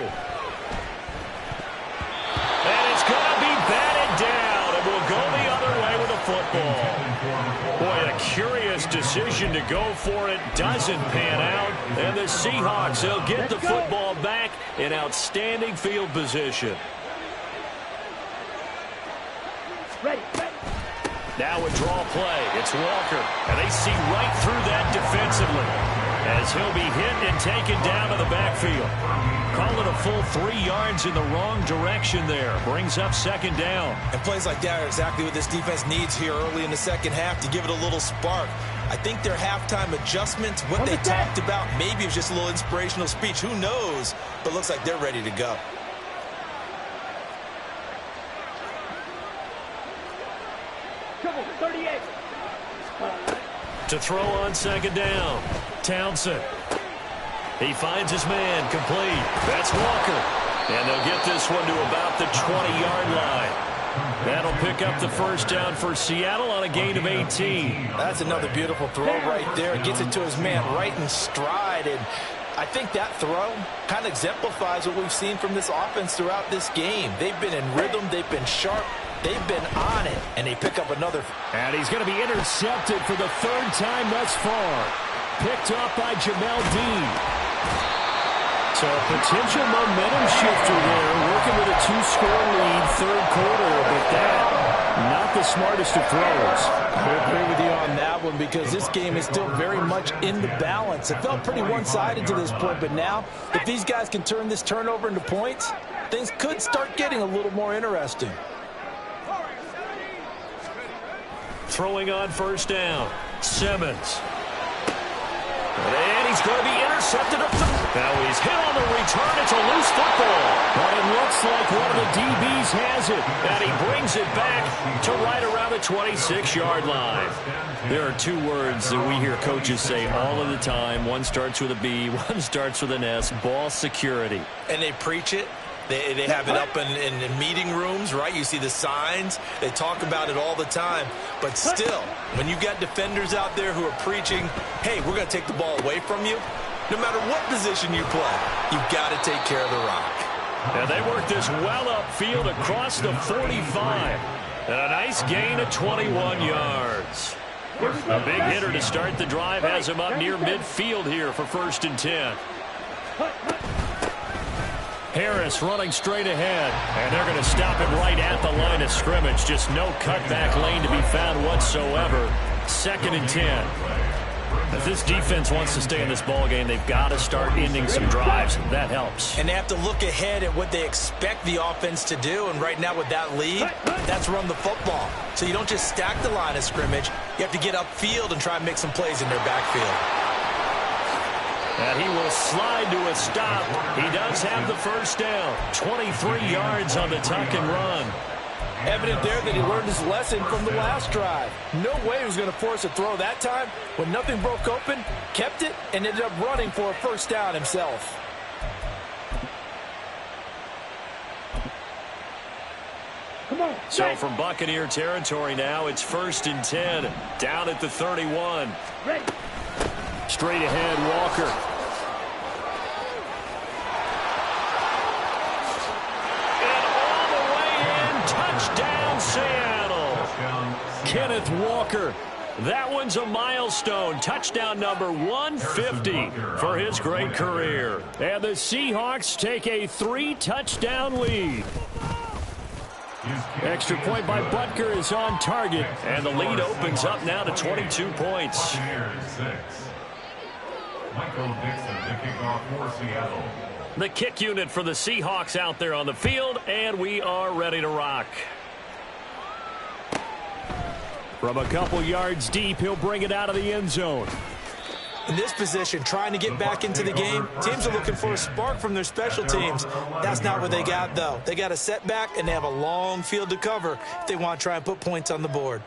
And it's going to be batted down, and we'll go the other way with the football. Boy, a curious decision to go for it. Doesn't pan out. And the Seahawks, they'll get the football back in outstanding field position. Ready. Now a draw play. It's Walker. And they see right through that defensively as he'll be hit and taken down to the backfield. Call it a full 3 yards in the wrong direction there. Brings up second down. And plays like that are exactly what this defense needs here early in the second half to give it a little spark. I think their halftime adjustments, what they talked about, maybe it was just a little inspirational speech. Who knows? But looks like they're ready to go. Triple 38. To throw on second down. Townsend. He finds his man complete. That's Walker. And they'll get this one to about the 20-yard line. That'll pick up the first down for Seattle on a gain of 18. That's another beautiful throw right there. Gets it to his man right in stride. And I think that throw kind of exemplifies what we've seen from this offense throughout this game. They've been in rhythm. They've been sharp. They've been on it. And they pick up another. And he's going to be intercepted for the third time thus far. Picked up by Jamel Dean. So a potential momentum shifter there, working with a 2-score lead, third quarter, but that, not the smartest of throws. I agree with you on that one because this game is still very much in the balance. It felt pretty one-sided to this point, but now, if these guys can turn this turnover into points, things could start getting a little more interesting. Throwing on first down, Simmons. And he's going to be intercepted. Now he's hit on the return. It's a loose football. But it looks like one of the DBs has it. And he brings it back to right around the 26-yard line. There are 2 words that we hear coaches say all of the time. One starts with a B, one starts with an S. Ball security. And they preach it. They have it up in meeting rooms, right? You see the signs. They talk about it all the time. But still, when you've got defenders out there who are preaching, hey, we're going to take the ball away from you, no matter what position you play, you've got to take care of the rock. And they work this well upfield across the 45. And a nice gain of 21 yards. A big hitter to start the drive has him up near midfield here for 1st and 10. Harris running straight ahead, and they're going to stop him right at the line of scrimmage. Just no cutback lane to be found whatsoever. 2nd and 10. If this defense wants to stay in this ballgame, they've got to start ending some drives. That helps. And they have to look ahead at what they expect the offense to do. And right now with that lead, that's run the football. So you don't just stack the line of scrimmage. You have to get upfield and try and make some plays in their backfield. And he will slide to a stop. He does have the first down. 23 yards on the tuck and run. Evident there that he learned his lesson from the last drive. No way he was going to force a throw that time. When nothing broke open, kept it, and ended up running for a first down himself. Come on. So from Buccaneer territory now, it's 1st and 10. Down at the 31. Ready. Straight ahead, Walker. Touchdown, Seattle. Kenneth Walker. That one's a milestone. Touchdown number 150 for his great career. And the Seahawks take a 3-touchdown lead. Extra point by Butker is on target. And the lead opens up now to 22 points. Michael Dixon, the kickoff for Seattle. The kick unit for the Seahawks out there on the field, and we are ready to rock. From a couple yards deep, he'll bring it out of the end zone. In this position, trying to get back into the game, teams are looking for a spark from their special teams. That's not what they got, though. They got a setback, and they have a long field to cover if they want to try and put points on the board.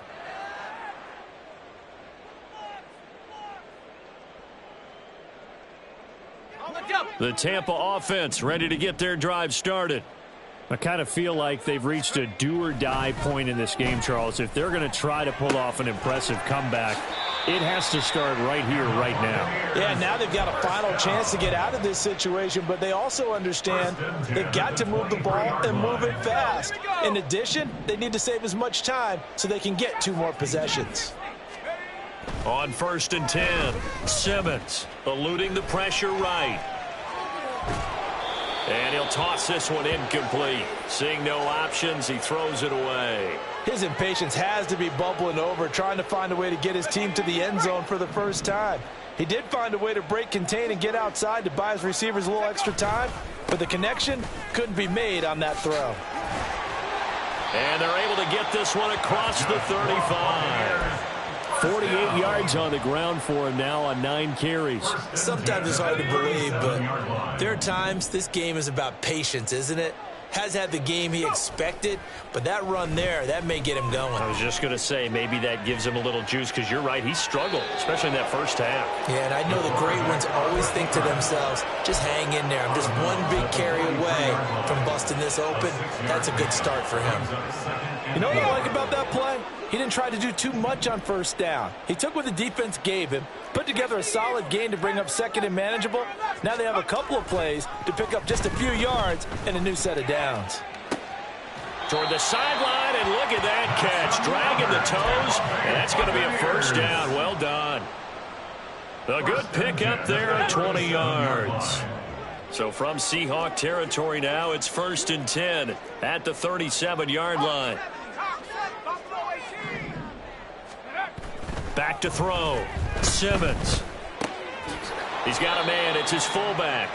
The Tampa offense ready to get their drive started. I kind of feel like they've reached a do-or-die point in this game, Charles. If they're going to try to pull off an impressive comeback, it has to start right here, right now. Yeah, now they've got a final chance to get out of this situation, but they also understand they've got to move the ball and move it fast. In addition, they need to save as much time so they can get 2 more possessions. On 1st and 10, Simmons eluding the pressure right. And he'll toss this one incomplete. Seeing no options, he throws it away. His impatience has to be bubbling over, trying to find a way to get his team to the end zone for the first time. He did find a way to break contain and get outside to buy his receivers a little extra time, but the connection couldn't be made on that throw. And they're able to get this one across the 35. 48 yards on the ground for him now on 9 carries. Sometimes it's hard to believe, but there are times this game is about patience, isn't it? Has had the game he expected, but that run there, that may get him going. I was just going to say, maybe that gives him a little juice, because you're right, he struggled, especially in that first half. Yeah, and I know the great ones always think to themselves, just hang in there. I'm just one big carry away from busting this open. That's a good start for him. You know what I like about that play? He didn't try to do too much on first down. He took what the defense gave him, put together a solid gain to bring up second and manageable. Now they have a couple of plays to pick up just a few yards and a new set of downs. Toward the sideline, and look at that catch. Dragging the toes, and that's going to be a first down. Well done. A good pick up there at 20 yards. So from Seahawk territory now, it's 1st and 10 at the 37-yard line. Back to throw. Simmons. He's got a man. It's his fullback.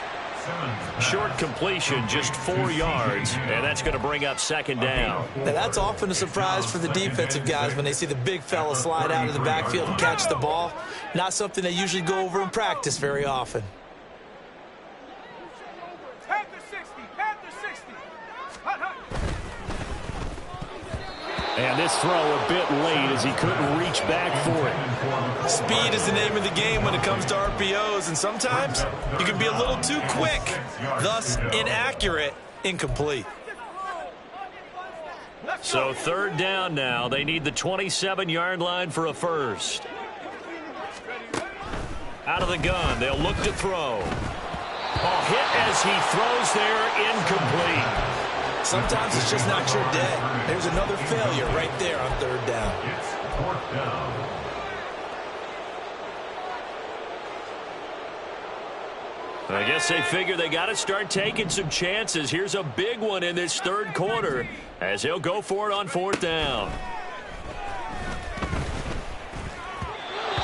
Short completion, just 4 yards, and that's going to bring up 2nd down. Now that's often a surprise for the defensive guys when they see the big fella slide out of the backfield and catch the ball. Not something they usually go over in practice very often. And this throw a bit late as he couldn't reach back for it. Speed is the name of the game when it comes to RPOs, and sometimes you can be a little too quick, thus inaccurate, incomplete. So 3rd down now. They need the 27-yard line for a first. Out of the gun, they'll look to throw. Ball hit as he throws there, incomplete. Sometimes it's just not your day. There's another failure right there on 3rd down. It's 4th down. I guess they figure they got to start taking some chances. Here's a big one in this 3rd quarter as he'll go for it on 4th down.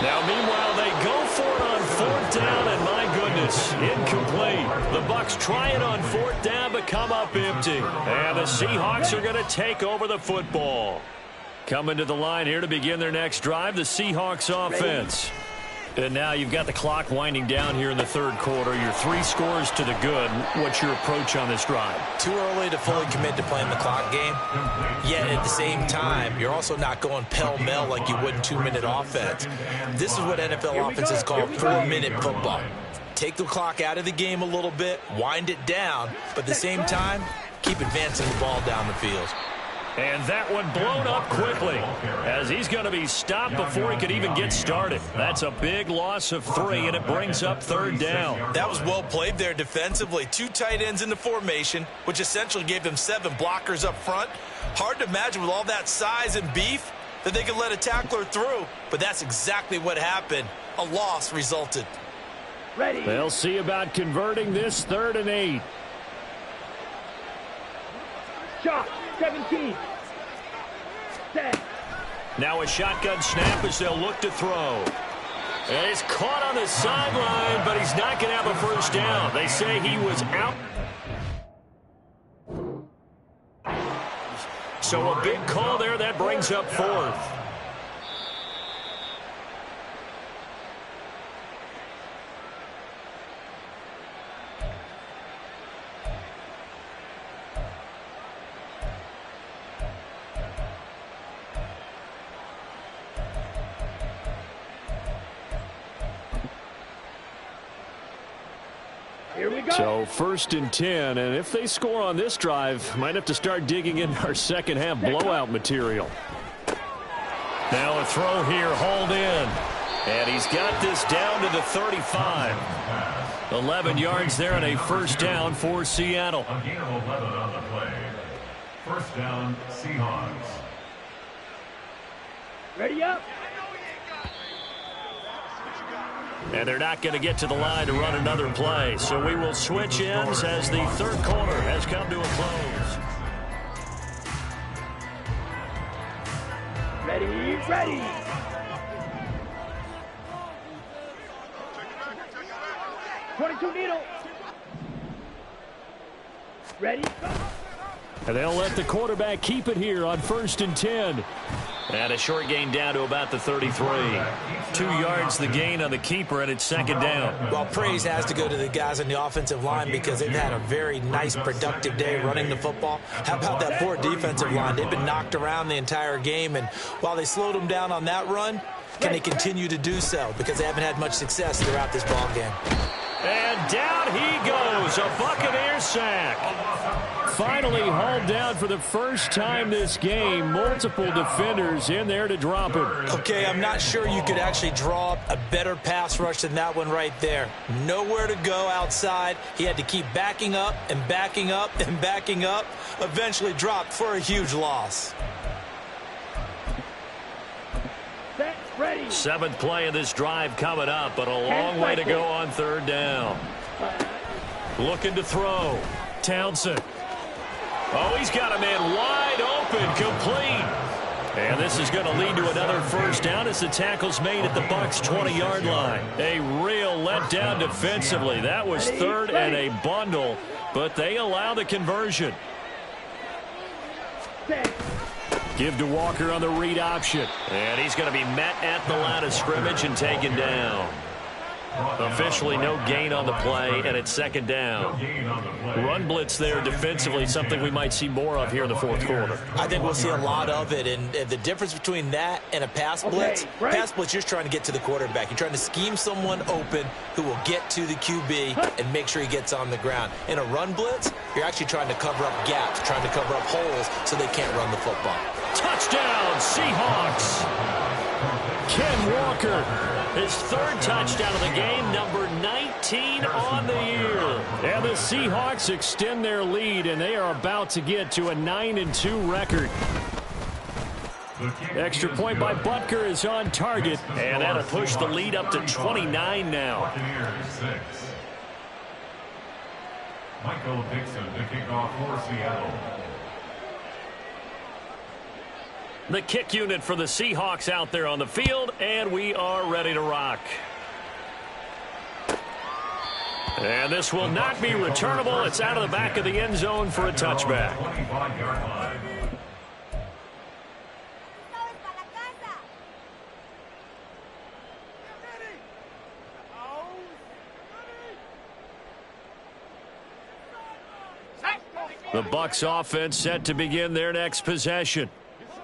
Now, meanwhile, they go for it on 4th down, and my goodness, incomplete. The Bucs try it on 4th down, but come up empty. And the Seahawks are going to take over the football. Coming to the line here to begin their next drive, the Seahawks offense. And now you've got the clock winding down here in the 3rd quarter. You're 3 scores to the good. What's your approach on this drive? Too early to fully commit to playing the clock game. Yet at the same time, you're also not going pell-mell like you would in 2-minute offense. This is what NFL offenses call 4-minute football. Take the clock out of the game a little bit, wind it down, but at the same time, keep advancing the ball down the field. And that one blown up quickly as he's going to be stopped before he could even get started. That's a big loss of 3, and it brings up 3rd down. That was well played there defensively. 2 tight ends in the formation, which essentially gave them 7 blockers up front. Hard to imagine with all that size and beef that they could let a tackler through, but that's exactly what happened. A loss resulted. Ready. They'll see about converting this 3rd and 8. Shot. 17. 10. Now a shotgun snap as they'll look to throw. And he's caught on the sideline, but he's not going to have a first down. They say he was out. So a big call there. That brings up 4th. Here we go. So 1st and 10, and if they score on this drive, might have to start digging into our second half blowout material. Now a throw here, hauled in. And he's got this down to the 35. 11 yards there and a first down for Seattle. A gain of 11 on the play. First down, Seahawks. Ready up. And they're not going to get to the line to run another play. So we will switch ends as the third quarter has come to a close. Ready, ready. .22 needle. Ready, go. And they'll let the quarterback keep it here on 1st and 10. And a short gain down to about the 33. 2 yards the gain on the keeper, and it's second down. Well, praise has to go to the guys on the offensive line because they've had a very nice, productive day running the football. How about that poor defensive line? They've been knocked around the entire game, and while they slowed them down on that run, can they continue to do so? Because they haven't had much success throughout this ball game. And down he goes, a Buccaneer sack. Finally hauled down for the first time this game. Multiple defenders in there to drop him. Okay, I'm not sure you could actually draw up a better pass rush than that one right there. Nowhere to go outside. He had to keep backing up and backing up and backing up. Eventually dropped for a huge loss. Set, ready. 7th play of this drive coming up, but a long way to go on 3rd down. Looking to throw. Townsend. Oh, he's got a man wide open, complete. And this is going to lead to another first down as the tackle's made at the Bucs' 20-yard line. A real letdown defensively. That was 3rd and a bundle, but they allow the conversion. Give to Walker on the read option. And he's going to be met at the line of scrimmage and taken down. Officially no gain on the play, and it's second down. Run blitz there defensively, something we might see more of here in the 4th quarter. I think we'll see a lot of it, and the difference between that and a pass blitz, pass blitz, you're just trying to get to the quarterback. You're trying to scheme someone open who will get to the QB and make sure he gets on the ground. In a run blitz, you're actually trying to cover up gaps, trying to cover up holes so they can't run the football. Touchdown, Seahawks! Ken Walker, his 3rd touchdown of the game, number 19 on the year. And the Seahawks extend their lead, and they are about to get to a 9-2 record. Extra point by Butker is on target, and that'll push the lead up to 29 now. Michael Dixon to kick off for Seattle. The kick unit for the Seahawks out there on the field, and we are ready to rock. And this will not be returnable. It's out of the back of the end zone for a touchback. The Bucs offense set to begin their next possession.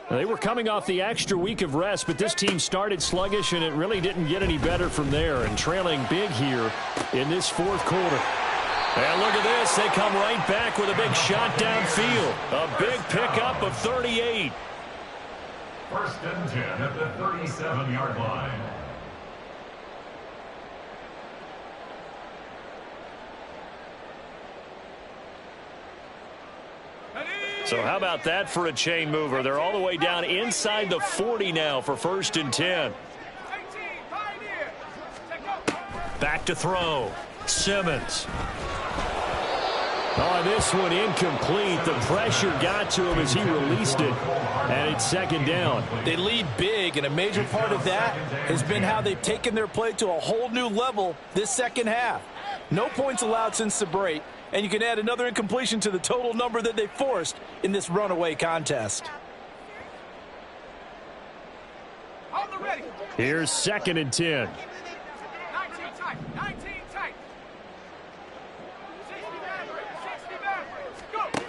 They were coming off the extra week of rest, but this team started sluggish, and it really didn't get any better from there, and trailing big here in this 4th quarter. And look at this. They come right back with a big shot downfield. A big pickup of 38. 1st and 10 at the 37-yard line. So how about that for a chain mover? They're all the way down inside the 40 now for 1st and 10. Back to throw. Simmons. Oh, this one incomplete. The pressure got to him as he released it, and it's second down. They lead big, and a major part of that has been how they've taken their play to a whole new level this second half. No points allowed since the break, and you can add another incompletion to the total number that they forced in this runaway contest. Here's 2nd and 10. 19 tight, 19 tight. 60 back, go.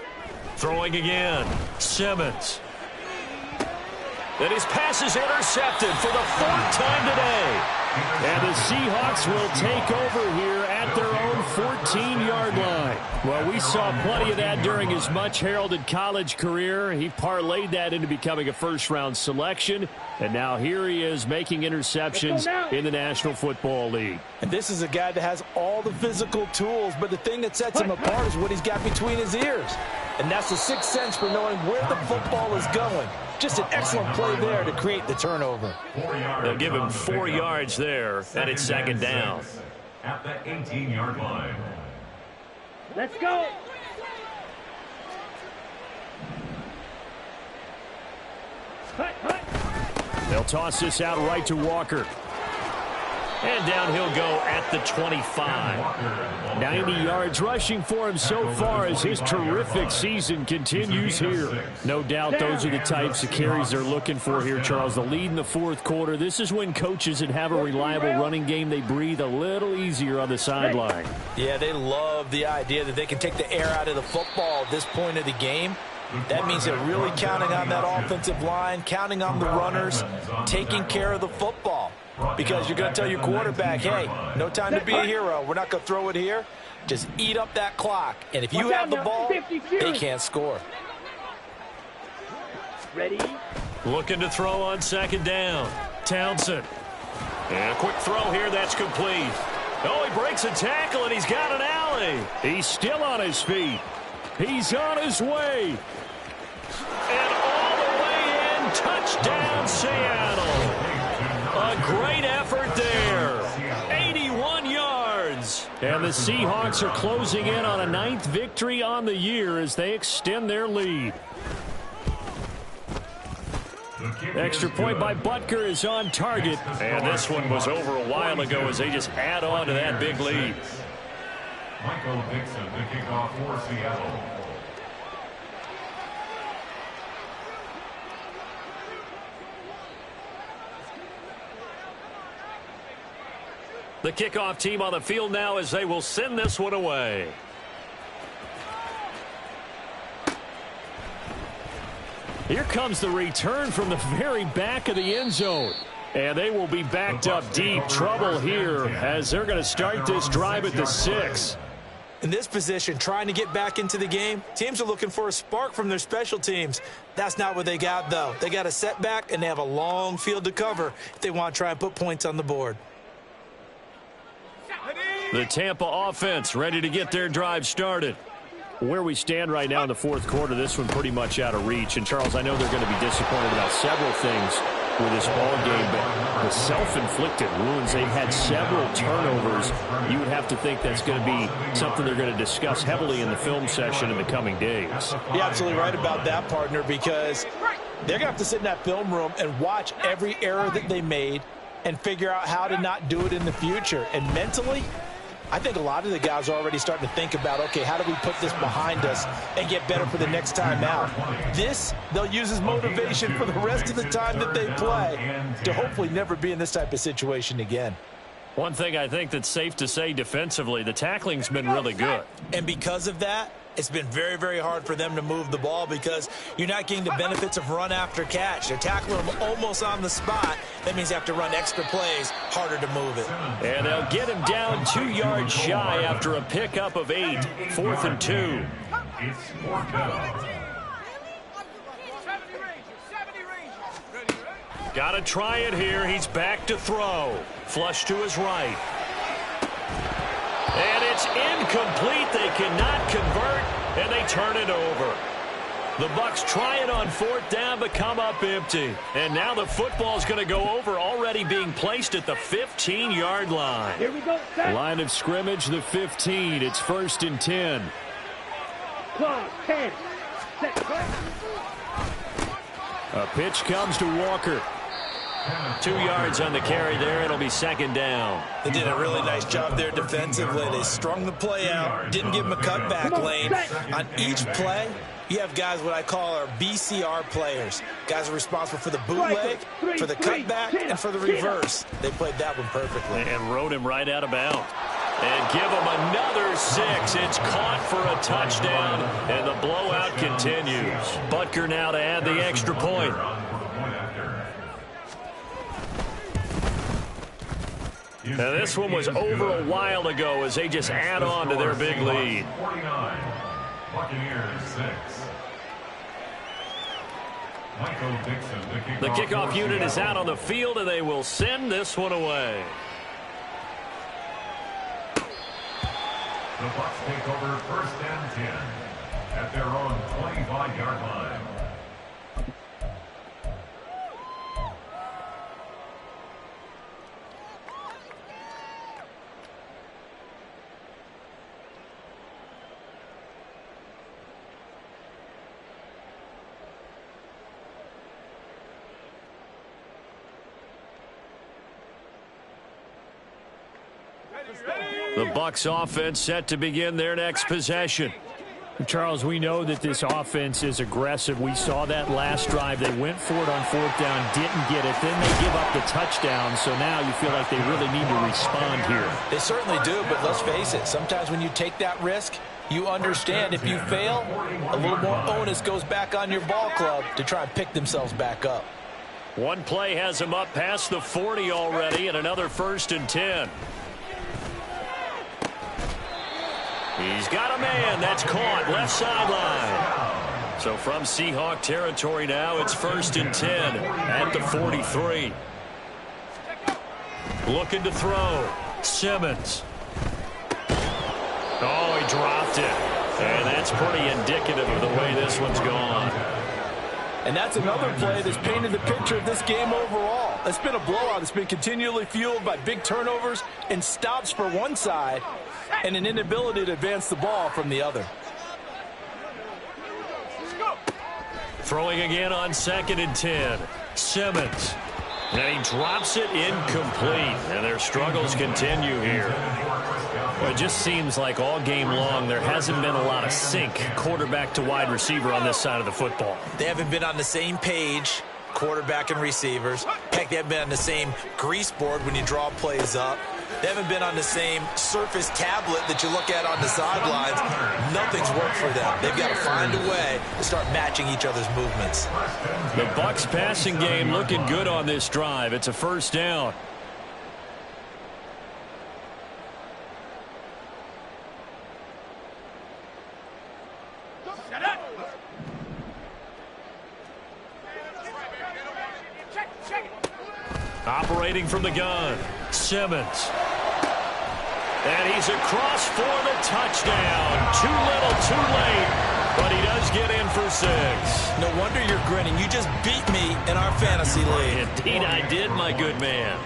Throwing again. Simmons. And his pass is intercepted for the 4th time today. And the Seahawks will take over here at their own 14-yard line. Well, we saw plenty of that during his much-heralded college career. He parlayed that into becoming a first-round selection. And now here he is making interceptions in the National Football League. And this is a guy that has all the physical tools, but the thing that sets him apart is what he's got between his ears. And that's the sixth sense for knowing where the football is going. Just an excellent play there to create the turnover. They'll give him 4 yards there, and it's second down. At the 18-yard line. Let's go. They'll toss this out right to Walker. And down he'll go at the 25. 90 yards rushing for him so far as his terrific season continues here. No doubt those are the types of carries they're looking for here, Charles. The lead in the fourth quarter. This is when coaches that have a reliable running game, they breathe a little easier on the sideline. Yeah, they love the idea that they can take the air out of the football at this point of the game. That means they're really counting on that offensive line, counting on the runners, taking care of the football. Because you're going to tell your quarterback, hey, no time to be a hero. We're not going to throw it here. Just eat up that clock. And if you have the ball, they can't score. Ready? Looking to throw on second down. Townsend. And a quick throw here. That's complete. Oh, he breaks a tackle, and he's got an alley. He's still on his feet. He's on his way. And all the way in. Touchdown, Seattle. A great effort there. 81 yards. And the Seahawks are closing in on a 9th victory on the year as they extend their lead. Extra point by Butker is on target. And this one was over a while ago as they just add on to that big lead. Michael Dixon to kick off for Seattle. The kickoff team on the field now as they will send this one away. Here comes the return from the very back of the end zone. And they will be backed up deep. Trouble here as they're going to start this drive at the 6. In this position, trying to get back into the game, teams are looking for a spark from their special teams. That's not what they got, though. They got a setback, and they have a long field to cover if they want to try and put points on the board. The Tampa offense ready to get their drive started. Where we stand right now in the fourth quarter, this one pretty much out of reach. And, Charles, I know they're going to be disappointed about several things with this ball game, but the self-inflicted wounds, they've had several turnovers. You would have to think that's going to be something they're going to discuss heavily in the film session in the coming days. You're absolutely right about that, partner, because they're going to have to sit in that film room and watch every error that they made and figure out how to not do it in the future. And mentally, I think a lot of the guys are already starting to think about, okay, how do we put this behind us and get better for the next time out? This, they'll use as motivation for the rest of the time that they play to hopefully never be in this type of situation again. One thing I think that's safe to say defensively, the tackling's been really good. And because of that, it's been very, very hard for them to move the ball because you're not getting the benefits of run after catch. They're tackling them almost on the spot. That means they have to run extra plays, harder to move it. And they'll get him down 2 yards shy after a pickup of 8. 4th and 2. It's 4th down. Got to try it here. He's back to throw. Flush to his right. And it's incomplete. They cannot convert, and they turn it over. The Bucs try it on 4th down, but come up empty. And now the football's going to go over, already being placed at the 15-yard line. Here we go, set. Line of scrimmage, the 15. It's 1st and 10. Clock, 10. Set, go. A pitch comes to Walker. 2 yards on the carry there. It'll be 2nd down. They did a really nice job there defensively. They strung the play out, didn't give them a cutback lane. On each play, you have guys what I call our BCR players. Guys are responsible for the bootleg, for the cutback, and for the reverse. They played that one perfectly. And rode him right out of bounds. And give him another 6. It's caught for a touchdown, and the blowout continues. Butker now to add the extra point. And this one was over a while ago as they just add on to their big lead. 49, Buccaneers 6. Michael Dixon, the kickoff unit is out on the field, and they will send this one away. The Bucs take over 1st and 10 at their own 25-yard line. The Bucs offense set to begin their next possession. Charles, we know that this offense is aggressive. We saw that last drive. They went for it on 4th down, didn't get it. Then they give up the touchdown. So now you feel like they really need to respond here. They certainly do, but let's face it. Sometimes when you take that risk, you understand if you fail, a little more onus goes back on your ball club to try and pick themselves back up. One play has them up past the 40 already, and another 1st and 10. He's got a man. That's caught. Left sideline. So from Seahawk territory now, it's 1st and 10 at the 43. Looking to throw. Simmons. Oh, he dropped it. And that's pretty indicative of the way this one's gone. And that's another play that's painted the picture of this game overall. It's been a blowout. It's been continually fueled by big turnovers and stops for one side and an inability to advance the ball from the other. Throwing again on 2nd and 10. Simmons. And he drops it incomplete. And their struggles continue here. Well, it just seems like all game long there hasn't been a lot of sync quarterback to wide receiver on this side of the football. They haven't been on the same page, quarterback and receivers. Heck, they haven't been on the same grease board when you draw plays up. They haven't been on the same surface tablet that you look at on the sidelines. Nothing's worked for them. They've got to find a way to start matching each other's movements. The Bucs passing game looking good on this drive. It's a 1st down. Operating from the gun, Simmons. And he's across for the touchdown. Too little, too late, but he does get in for 6. No wonder you're grinning. You just beat me in our fantasy league. Indeed I did, my good man.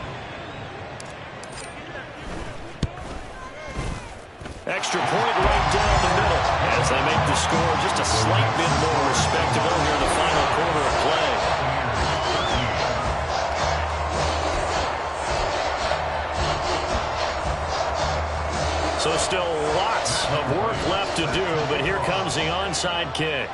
Extra point right down the middle as they make the score just a slight bit more respectable here in the final quarter of play. So still lots of work left to do, but here comes the onside kick.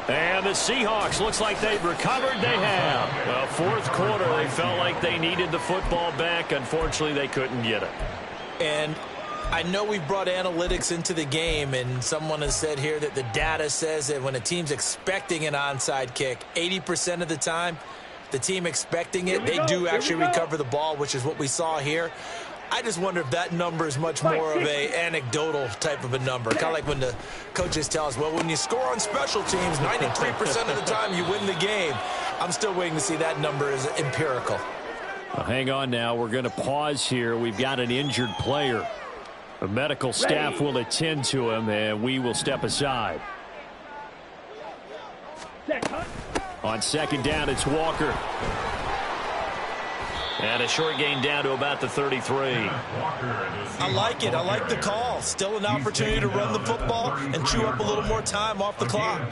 And the Seahawks, looks like they've recovered. They have. Well, 4th quarter, they felt like they needed the football back. Unfortunately, they couldn't get it. And I know we brought analytics into the game, and someone has said here that the data says that when a team's expecting an onside kick, 80% of the time, the team expecting it, they do actually recover the ball, which is what we saw here. I just wonder if that number is much more of a anecdotal type of a number. Kind of like when the coaches tell us, well, when you score on special teams, 93% of the time you win the game. I'm still waiting to see that number is empirical. Well, hang on now. We're going to pause here. We've got an injured player. The medical staff will attend to him, and we will step aside. On 2nd down, it's Walker. And a short gain down to about the 33. I like it. I like the call. Still an opportunity to run the football and chew up a little more time off the clock.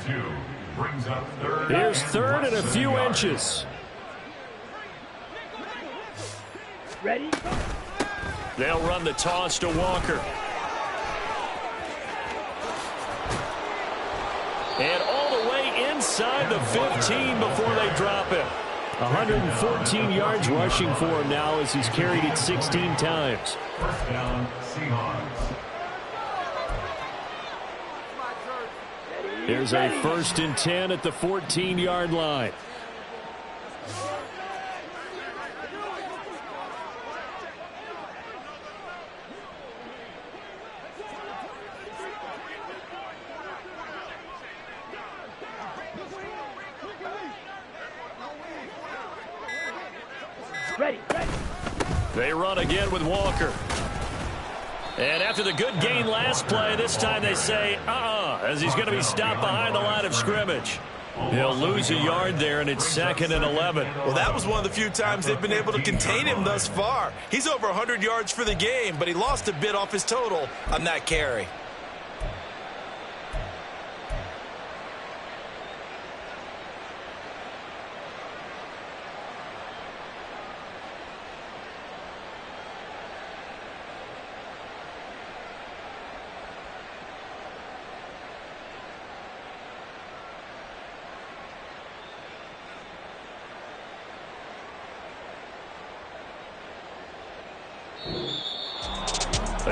Here's 3rd and a few inches. Ready? They'll run the toss to Walker. And all the way inside the 15 before they drop it. 114 yards rushing for him now as he's carried it 16 times. 1st down, Seahawks. Here's a 1st and 10 at the 14-yard line. They run again with Walker. And after the good gain last play, this time they say, as he's going to be stopped behind the line of scrimmage. He'll lose a yard there, and it's 2nd and 11. Well, that was one of the few times they've been able to contain him thus far. He's over 100 yards for the game, but he lost a bit off his total on that carry.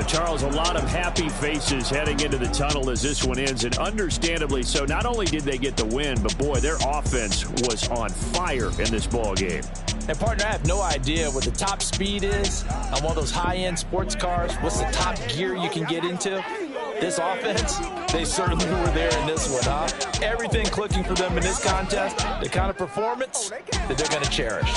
Charles, a lot of happy faces heading into the tunnel as this one ends, and understandably so. Not only did they get the win, but, boy, their offense was on fire in this ball game. And, partner, I have no idea what the top speed is on one of those high-end sports cars. What's the top gear you can get into? This offense, they certainly were there in this one, huh? Everything clicking for them in this contest, the kind of performance that they're going to cherish.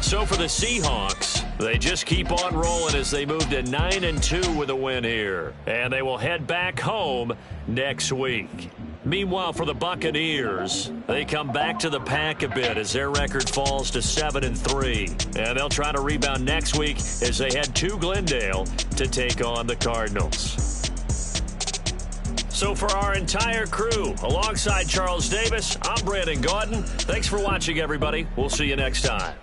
So for the Seahawks, they just keep on rolling as they move to 9-2 with a win here. And they will head back home next week. Meanwhile, for the Buccaneers, they come back to the pack a bit as their record falls to 7-3. And they'll try to rebound next week as they head to Glendale to take on the Cardinals. So for our entire crew, alongside Charles Davis, I'm Brandon Gaudin. Thanks for watching, everybody. We'll see you next time.